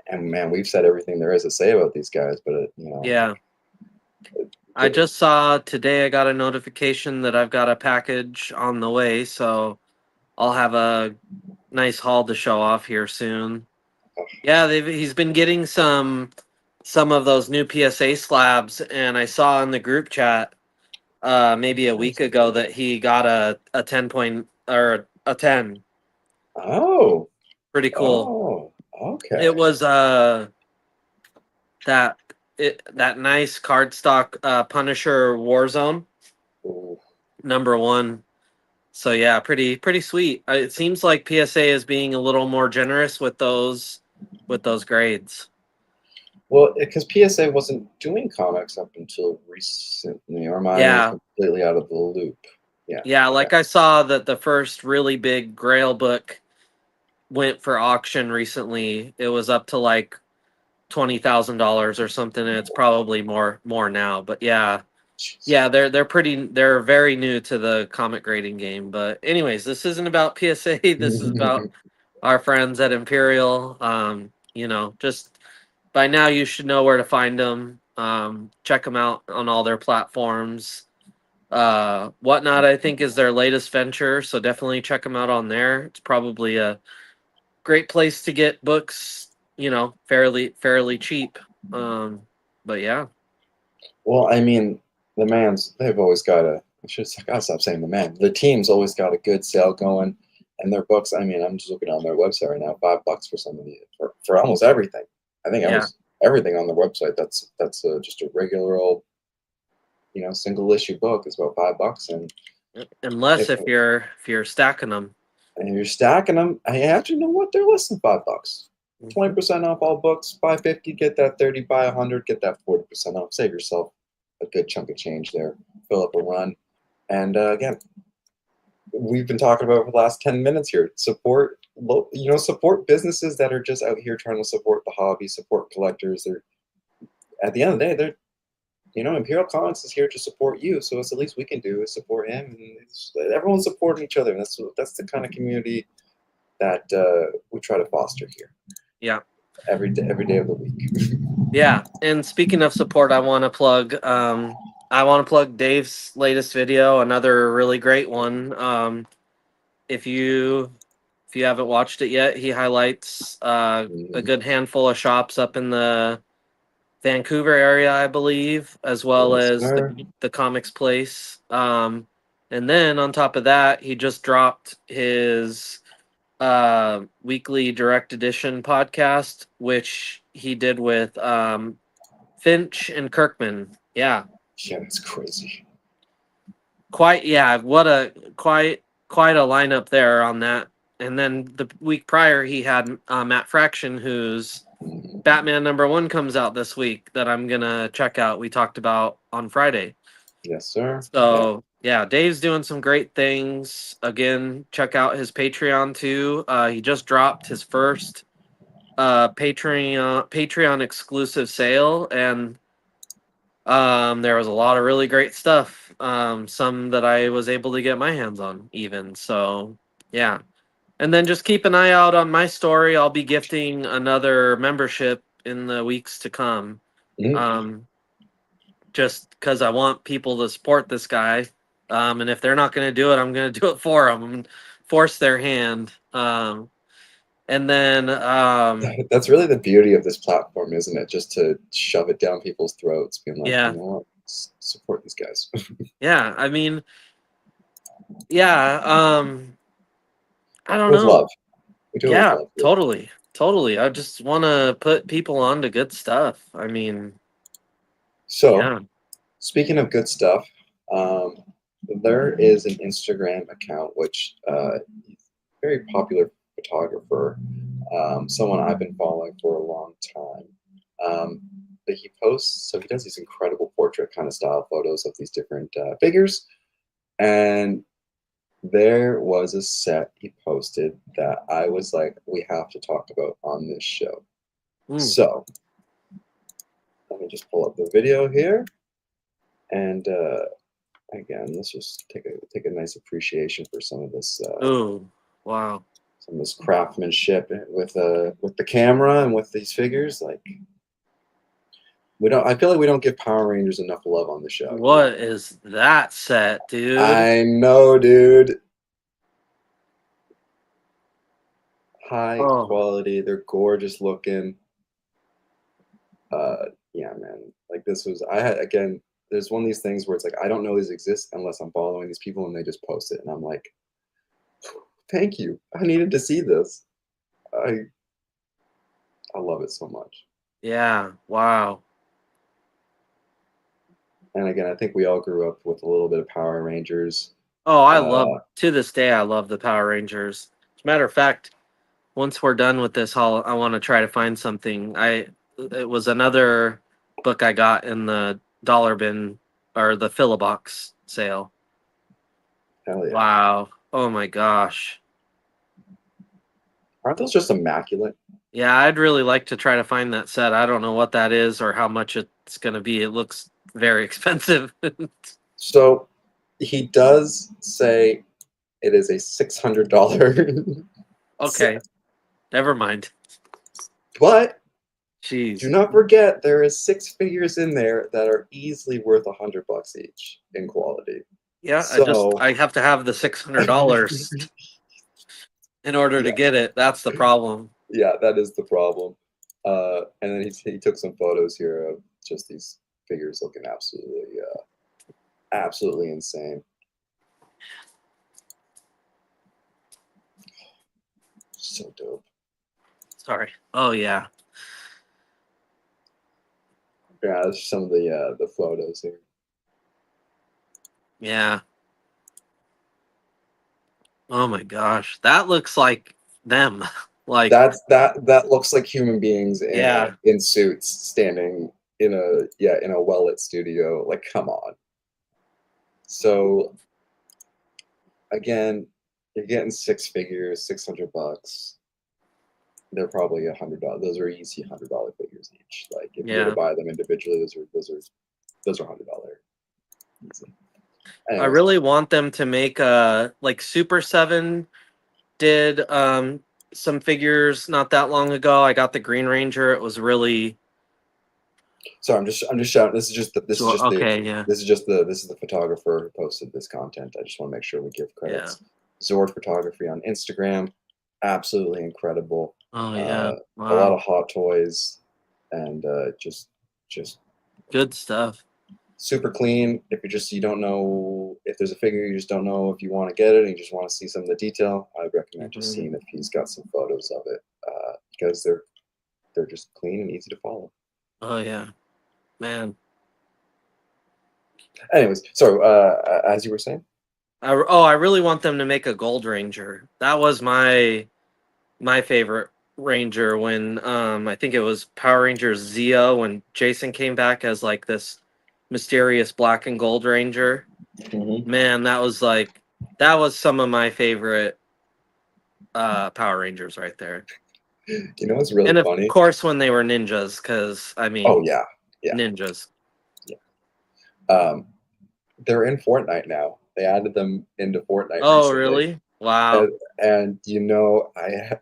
and man, we've said everything there is to say about these guys, but Yeah. I the, just saw today I got a notification that I've got a package on the way, so I'll have a nice haul to show off here soon. Yeah, he's been getting some of those new PSA slabs, and I saw in the group chat maybe a week ago that he got a 10 point or a 10. oh, Pretty cool. oh, okay. It was that that nice cardstock Punisher Warzone Ooh. #1. So yeah, pretty sweet. It seems like PSA is being a little more generous with those grades. Well, because PSA wasn't doing comics up until recently, or am I Yeah, completely out of the loop? Yeah. yeah. Okay. Like I saw that the first really big Grail book went for auction recently. It was up to like $20,000 or something, and it's probably more now. But yeah, Jeez. yeah, they're very new to the comic grading game. But anyways, this isn't about PSA. This is about our friends at Imperial. Just by now you should know where to find them. Check them out on all their platforms. Whatnot, I think, is their latest venture, so definitely check them out on there. It's probably a great place to get books, fairly cheap. Um, but yeah, Well, I mean, they've always got I gotta stop saying the man. The team's always got a good sale going, and their books. I mean, I'm just looking on their website right now. $5 for some of the for almost everything. I think yeah. almost everything on their website. That's just a regular old single issue book is about $5, and Unless if if you're stacking them. and you're stacking them, I actually know what they're listing $5. Hmm. 20% off all books, 550, get that 30, buy 100, get that 40% off. Save yourself a good chunk of change there. Fill up a run. And again, we've been talking about for the last 10 minutes here. Support businesses that are just out here trying to support the hobby, support collectors. They're at the end of the day, Imperial Comics is here to support you. So it's the least we can do is support him. And everyone's supporting each other. And that's the kind of community that we try to foster here Yeah. every day of the week. Yeah, and speaking of support, I want to plug Dave's latest video, another really great one. If you if you haven't watched it yet, he highlights a Mhm. good handful of shops up in the Vancouver area, I believe, as well Yes, as sir. the comics place. And then on top of that, he just dropped his weekly direct edition podcast, which he did with Finch and Kirkman. Yeah, Yeah, it's crazy. quite. Yeah, what a quite a lineup there on that. And then the week prior, he had Matt Fraction, whose Mhm. Batman #1 comes out this week that I'm gonna check out. We talked about on Friday. Yes, sir. Yeah. So yeah, Dave's doing some great things. Again, check out his Patreon too. He just dropped his first Patreon exclusive sale, and there was a lot of really great stuff. Some that I was able to get my hands on, even. So yeah, and then just keep an eye out on my story. I'll be gifting another membership in the weeks to come. Mhm. Um, just because I want people to support this guy. And if they're not going to do it, I'm going to do it for them and force their hand. And then, That's really the beauty of this platform, isn't it? Just to shove it down people's throats, being like, you yeah, know what, support these guys. yeah. I mean, yeah. I don't With know. love. We do it with Yeah, love here. totally, totally. I just want to put people on to good stuff. I mean, So, yeah. speaking of good stuff, um, there is an Instagram account which very popular photographer, someone I've been following for a long time. Um, but he posts, so he does these incredible portrait kind of style photos of these different figures. And there was a set he posted that I was like, we have to talk about on this show. Mm. So let me just pull up the video here. And again, let's just take a nice appreciation for Ooh, wow. some of this craftsmanship with the camera and with these figures. Like we don't, I feel like we don't give Power Rangers enough love on the show. You What know, is that set, dude? I know, dude. High Oh, quality. They're gorgeous looking. Yeah, man. Like this was. I had again. There's one of these things where it's like I don't know these exist unless I'm following these people and they just post it, and I'm like, thank you. I needed to see this. I I love it so much. yeah. Wow. And again, I think we all grew up with a little bit of Power Rangers. Oh, I love Uh, to this day. I love the Power Rangers. As a matter of fact, once we're done with this haul, I want to try to find something. It was another book I got in the dollar bin or the Philobox sale. hell yeah. Wow. Oh my gosh. Aren't those just immaculate? Yeah, I'd really like to try to find that set. I don't know what that is or how much it's going to be. It looks very expensive. So he does say it is a $600 Okay, set, never mind. but do Jeez. not forget there is six figures in there that are easily worth $100 each in quality. Yeah, So I have to have the $600 in order to yeah, get it. That's the problem. yeah, that is the problem. And then he took some photos here of just these figures looking absolutely insane. So dope. Sorry. Oh yeah. Yeah, that's some of the photos here. Yeah. Oh my gosh. That looks like them. Like, That looks like human beings yeah. in suits standing in a well lit studio. Like, come on. So again, you're getting six figures, $600. They're probably $100. Those are easy $100 figures each. Like if you were to Yeah. buy them individually, those are $100 easy. I Anyways, really want them to make like Super 7 did some figures not that long ago. I got the Green Ranger. It was really Sorry, I'm just shouting. This is just the this is So just the okay, yeah, this is just the this is the photographer who posted this content. I just want to make sure we give yeah. credits. Zord Photography on Instagram, absolutely incredible. Oh yeah, Uh, a lot wow, of hot toys, and just good stuff. super clean. If you don't know if there's a figure, you just don't know if you want to get it, and you just want to see some of the detail, I would recommend just Mhm. seeing if he's got some photos of it, because they're just clean and easy to follow. Oh yeah, man. Anyways, so as you were saying, I really want them to make a Gold Ranger. That was my favorite Ranger when I think it was Power Rangers Zeo when Jason came back as like this mysterious black and gold Ranger. Mhm. Man, that was some of my favorite Power Rangers right there. You know what's really And of funny? course when they were ninjas, because I Oh mean yeah, yeah, ninjas. yeah. Um, they're in Fortnite now. They added them into Fortnite Oh recently, really? Wow. and, and I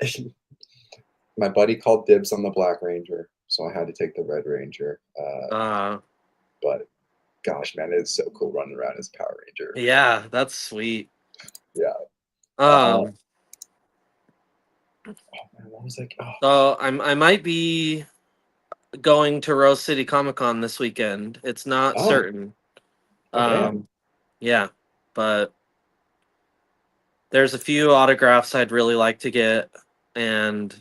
my buddy called dibs on the Black Ranger, so I had to take the Red Ranger. Uh But gosh, man, it's so cool running around as Power Ranger. yeah, that's sweet. Yeah. Uh, Um oh man, what was like? Oh, so I might be going to Rose City Comic Con this weekend. It's not oh, certain. oh, damn. Um, yeah, but there's a few autographs I'd really like to get, and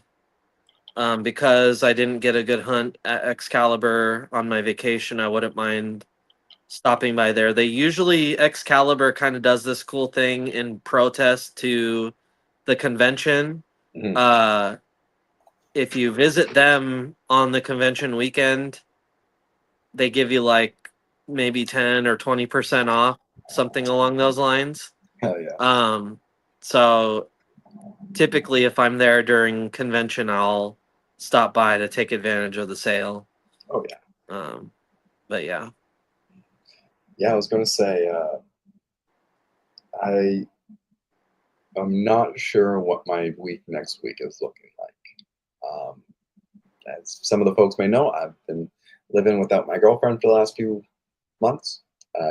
because I didn't get a good hunt at Excalibur on my vacation, I wouldn't mind stopping by there. They usually Excalibur kind of does this cool thing in protest to the convention. Mhm. Uh, if you visit them on the convention weekend, they give you like maybe 10 or 20% off, something along those lines. Hell yeah. Um, so typically, if I'm there during convention, I'll stop by to take advantage of the sale. Oh yeah. Um, but yeah, Yeah, I was gonna say, I am not sure what my week next week is looking like. As some of the folks may know, I've been living without my girlfriend for the last few months.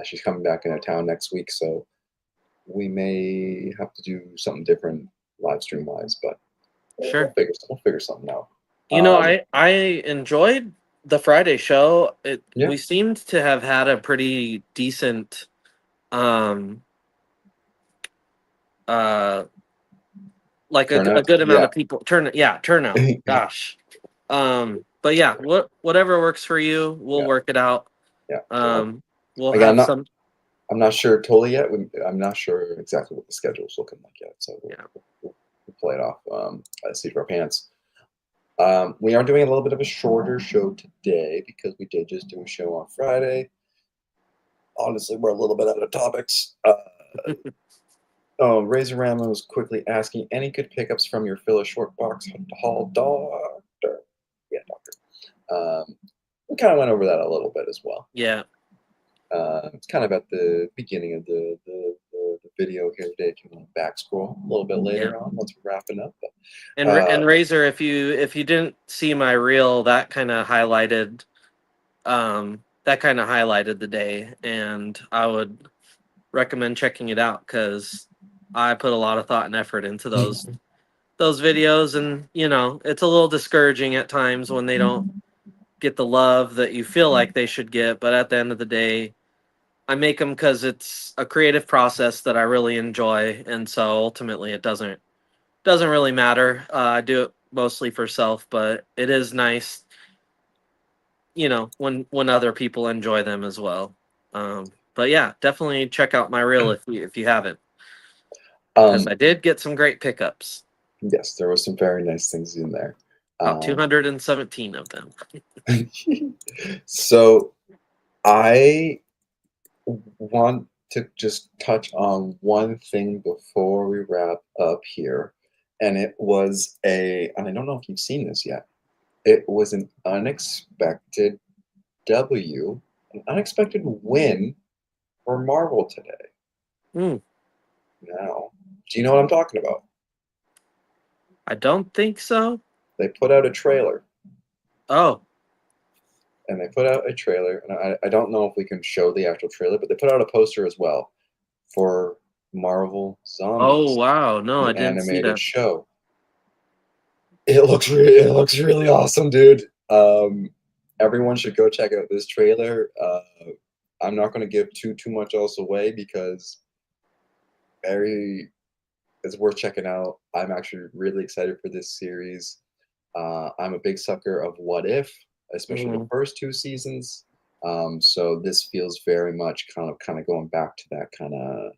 She's coming back into town next week, so we may have to do something different live stream wise, but sure. we'll figure something out. You know, Um, I enjoyed the Friday show. It yeah, We seemed to have had a pretty decent um uh like a turnout. good amount Yeah, of people turnout. Gosh. But yeah, whatever works for you, we'll yeah, work it out. yeah. So Um we'll again, have some I'm not sure totally yet. I'm not sure exactly what the schedule is looking like yet. So yeah. we'll play it off. Seat of our pants. We are doing a little bit of a shorter show today because we did just do a show on Friday. Honestly, we're a little bit out of topics. Oh, Razorama was quickly asking any good pickups from your Phyllis Short Box Hall Doctor. Yeah, Doctor. We kind of went over that a little bit as well. Yeah. It's kind of at the beginning of the video here today. If you want to back scroll a little bit Yeah. later on, once we're wrapping up. But, And Razor, if you didn't see my reel, that kind of highlighted the day, and I would recommend checking it out because I put a lot of thought and effort into those videos, and you know it's a little discouraging at times when they don't get the love that you feel like they should get. But at the end of the day, I make them because it's a creative process that I really enjoy, and so ultimately it doesn't really matter. I do it mostly for self, but it is nice, you know, when other people enjoy them as well. But yeah, definitely check out my reel if you haven't, because um, I did get some great pickups. yes, there was some very nice things in there. About Um, 217 of them. so I want to just touch on one thing before we wrap up here. And it was and I don't know if you've seen this yet. It was an unexpected W, an unexpected win for Marvel today. Hmm, Now, do you know what I'm talking about? I don't think so. They put out a trailer, Oh, and they put out a trailer, and I don't know if we can show the actual trailer, but they put out a poster as well for Marvel Oh Zombies, wow, no, I the didn't see animated that. show. It looks really awesome, dude. Everyone should go check out this trailer. I'm not going to give too much else away because very it's worth checking out. I'm actually really excited for this series. I'm a big sucker of What If, especially the Mhm. first two seasons. So this feels very much kind of going back to that kind of,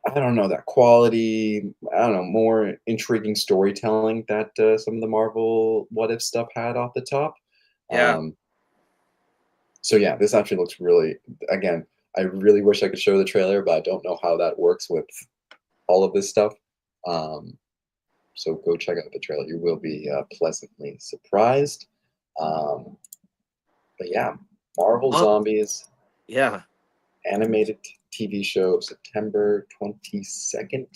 I don't know, that quality. I don't know, more intriguing storytelling that some of the Marvel What If stuff had off the top. Yeah. Um, so yeah, this actually looks really. Again, I really wish I could show the trailer, but I don't know how that works with all of this stuff. Um, So go check out the trailer. You will be pleasantly surprised. Um, but yeah, Marvel Oh, Zombies yeah. animated TV show September 22nd.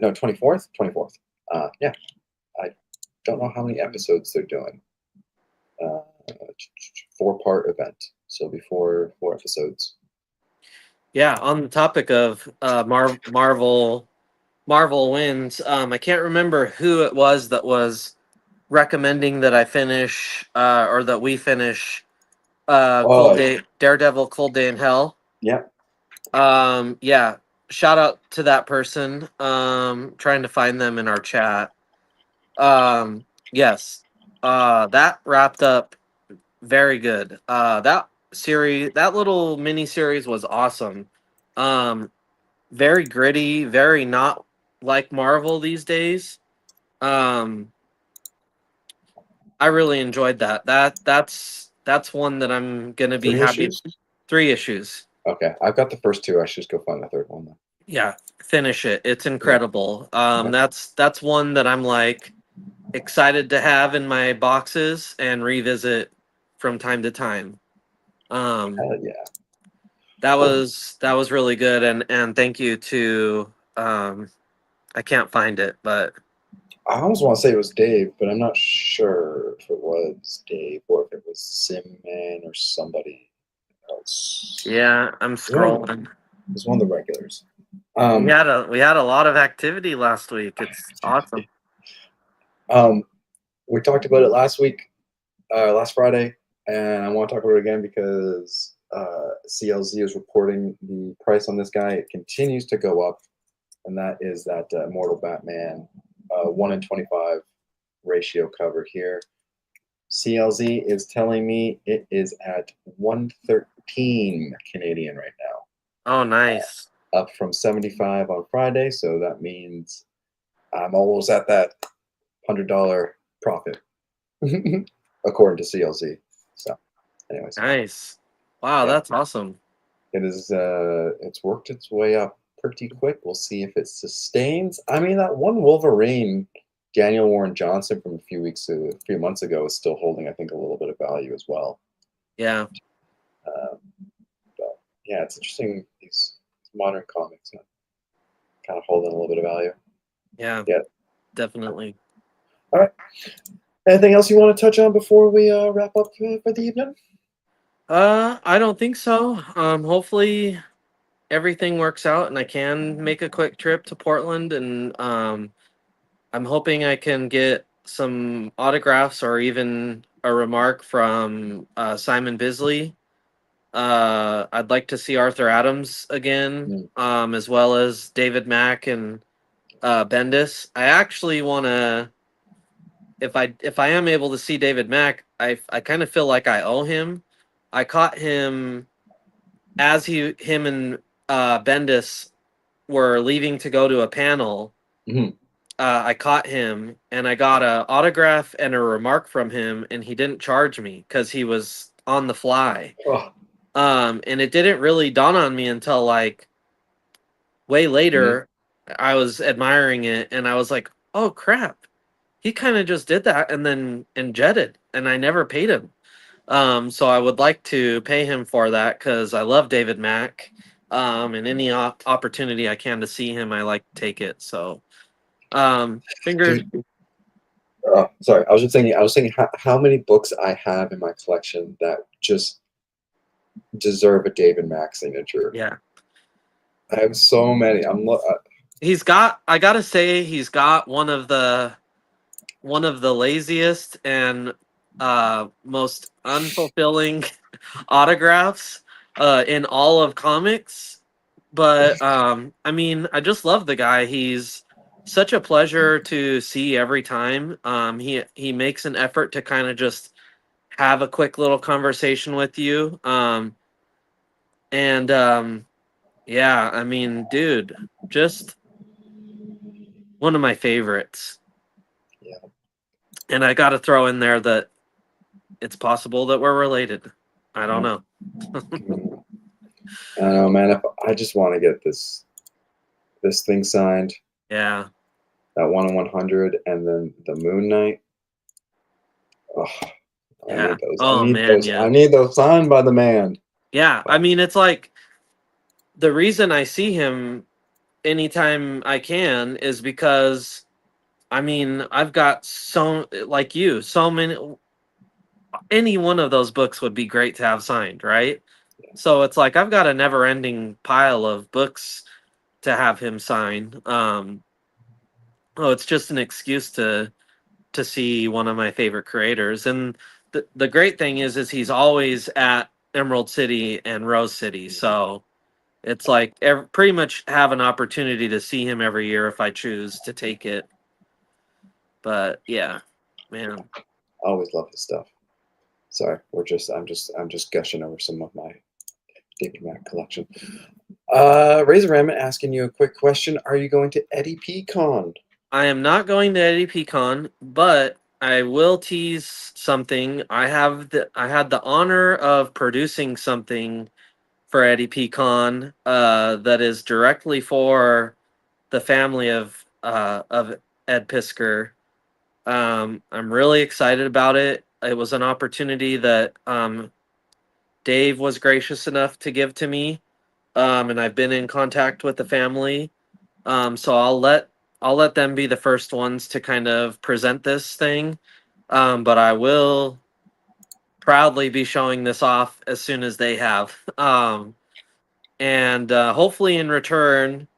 No, 24th? 24th. Yeah, I don't know how many episodes they're doing. Uh, 4-part event. So before 4 episodes. Yeah, on the topic of Marvel wins, I can't remember who it was that was recommending that I finish or that we finish Cold Oh, Day Daredevil Cold Day in Hell. yeah. Yeah, shout out to that person. Trying to find them in our chat. Yes. That wrapped up very good. That little mini series was awesome. Um, very gritty, very not like Marvel these days. Um, I really enjoyed that. That's one that I'm gonna be Three happy. issues? 3 issues. Okay, I've got the first two. I should just go find the third one then. Yeah, finish it. It's Yeah. incredible. Okay. That's one that I'm like excited to have in my boxes and revisit from time to time. Um, Hell yeah. that was really good, and thank you to I can't find it, but I almost want to say it was Dave, but I'm not sure if it was Dave or if it was Simman or somebody else. yeah, I'm It was one of, scrolling. it was one of the regulars. We Um, had a lot of activity last week. It's awesome. um, we talked about it last week, last Friday, and I want to talk about it again because CLZ is reporting the price on this guy. It continues to go up, and that is that Mortal Batman 1 in 25 ratio cover here. CLZ is telling me it is at 113 Canadian right Oh, nice. now, up from 75 on Friday. So that means I'm almost at that $100 profit, according to CLZ. So, anyways, Nice. Wow, yeah, that's awesome. it is. It's worked its way up pretty quick. We'll see if it sustains. I mean, that one Wolverine, Daniel Warren Johnson from a few months ago, is still holding, I think, a little bit of value as well. Yeah. Um, but yeah, it's interesting these modern comics kind of holding a little bit of value. Yeah, Yeah. definitely. All right. Anything else you want to touch on before we wrap up for the evening? I don't think so. Hopefully everything works out and I can make a quick trip to Portland, and I'm hoping I can get some autographs or even a remark from Simon Bisley. I'd like to see Arthur Adams again, Mm. as well as David Mack and Bendis. I actually want to, if I am able to see David Mack, I kind of feel like I owe him. I caught him as him and Bendis were leaving to go to a panel. Mhm. I caught him and I got a autograph and a remark from him, and he didn't charge me because he was on the fly. Oh, And it didn't really dawn on me until like way mhm. later. I was admiring it and I was like, oh crap, he kind of just did that and jetted, and I never paid him. So I would like to pay him for that because I love David Mack. And any opportunity I can to see him, I like to take it. So, fingers. Dude, Sorry, I was just thinking. I was thinking how many books I have in my collection that just deserve a David Mack signature. Yeah. I have so many. He's got, I gotta say, he's got one of the laziest and most unfulfilling autographs in all of comics. But I mean, I just love the guy. He's such a pleasure to see every time. He makes an effort to kind of just have a quick little conversation with you. And yeah, I mean, dude, just one of my favorites. Yeah. And I got to throw in there that it's possible that we're related. I don't know. I don't know, man. If I just want to get this thing signed, Yeah. that 1/100, and then the Moon Knight. Oh, I Yeah. need those. I Oh need man, those. yeah. I need those signed by the man. Yeah. I mean, it's like the reason I see him anytime I can is because I mean, I've got so like you, so many any one of those books would be great to have signed, right? So it's like I've got a never-ending pile of books to have him sign. Oh, it's just an excuse to see one of my favorite creators. And the great thing is he's always at Emerald City and Rose City. So it's like pretty much have an opportunity to see him every year if I choose to take it. But yeah, man. I always love his stuff. Sorry, I'm just gushing over some of my David Mack collection. Razor Rabbit asking you a quick question. Are you going to Eddie P Con? I am not going to Eddie Pecan, but I will tease something. I had the honor of producing something for Eddie Pecan that is directly for the family of Ed Pisker. I'm really excited about it. It was an opportunity that Dave was gracious enough to give to me, and I've been in contact with the family. So I'll let them be the first ones to kind of present this thing. But I will proudly be showing this off as soon as they have. And hopefully in return,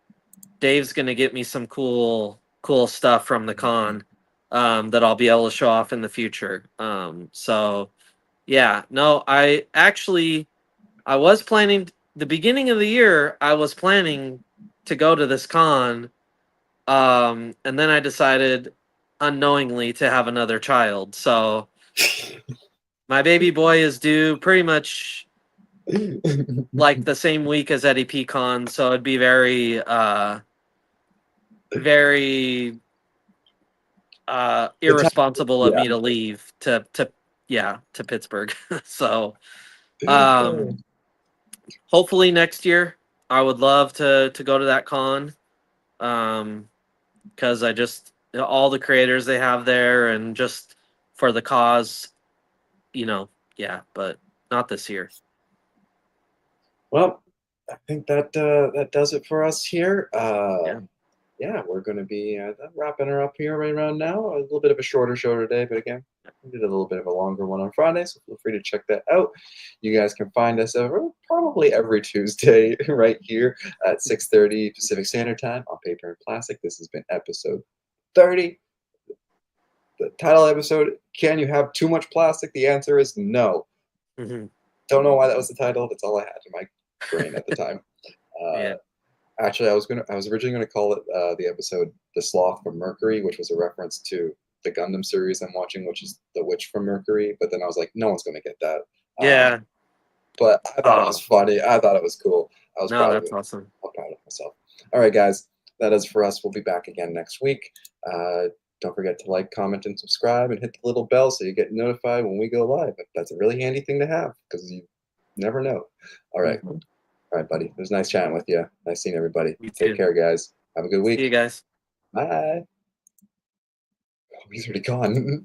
Dave's gonna get me some cool stuff from the con that I'll be able to show off in the future. So yeah, no, I was planning the beginning of the year. I was planning to go to this con, and then I decided unknowingly to have another child. So my baby boy is due pretty much like the same week as Eddie Pecan, so it'd be very irresponsible of Yeah. me to leave to Pittsburgh. So um hopefully next year I would love to go to that con. Because I just all the creators they have there and just for the cause, yeah, but not this year. Well, I think that that does it for us here. Yeah. Yeah, we're going to be wrapping her up here right around now. A little bit of a shorter show today, but again, we did a little bit of a longer one on Friday, so feel free to check that out. You guys can find us probably every Tuesday right here at 6:30 Pacific Standard Time on Paper and Plastic. This has been episode 30. The title episode, Can You Have Too Much Plastic? The answer is no. Hmm. Don't know why that was the title. That's all I had in my brain at the time. Yeah. Actually, I was originally gonna call it the episode "The Sloth from Mercury," which was a reference to the Gundam series I'm watching, which is The Witch from Mercury. But then I was like, no one's gonna get that. Yeah. But I thought it was Oh, funny. I thought it was cool. I was no, proud of that's it. awesome. I'm proud of myself. All right, guys, that is for us. We'll be back again next week. Don't forget to like, comment, and subscribe, and hit the little bell so you get notified when we go live. That's a really handy thing to have because you never know. All right. Mhm. All right, buddy. It was nice chatting with you. Nice seeing everybody. You Take too. care, guys. Have a good See you week. guys. Bye. Oh, he's already gone.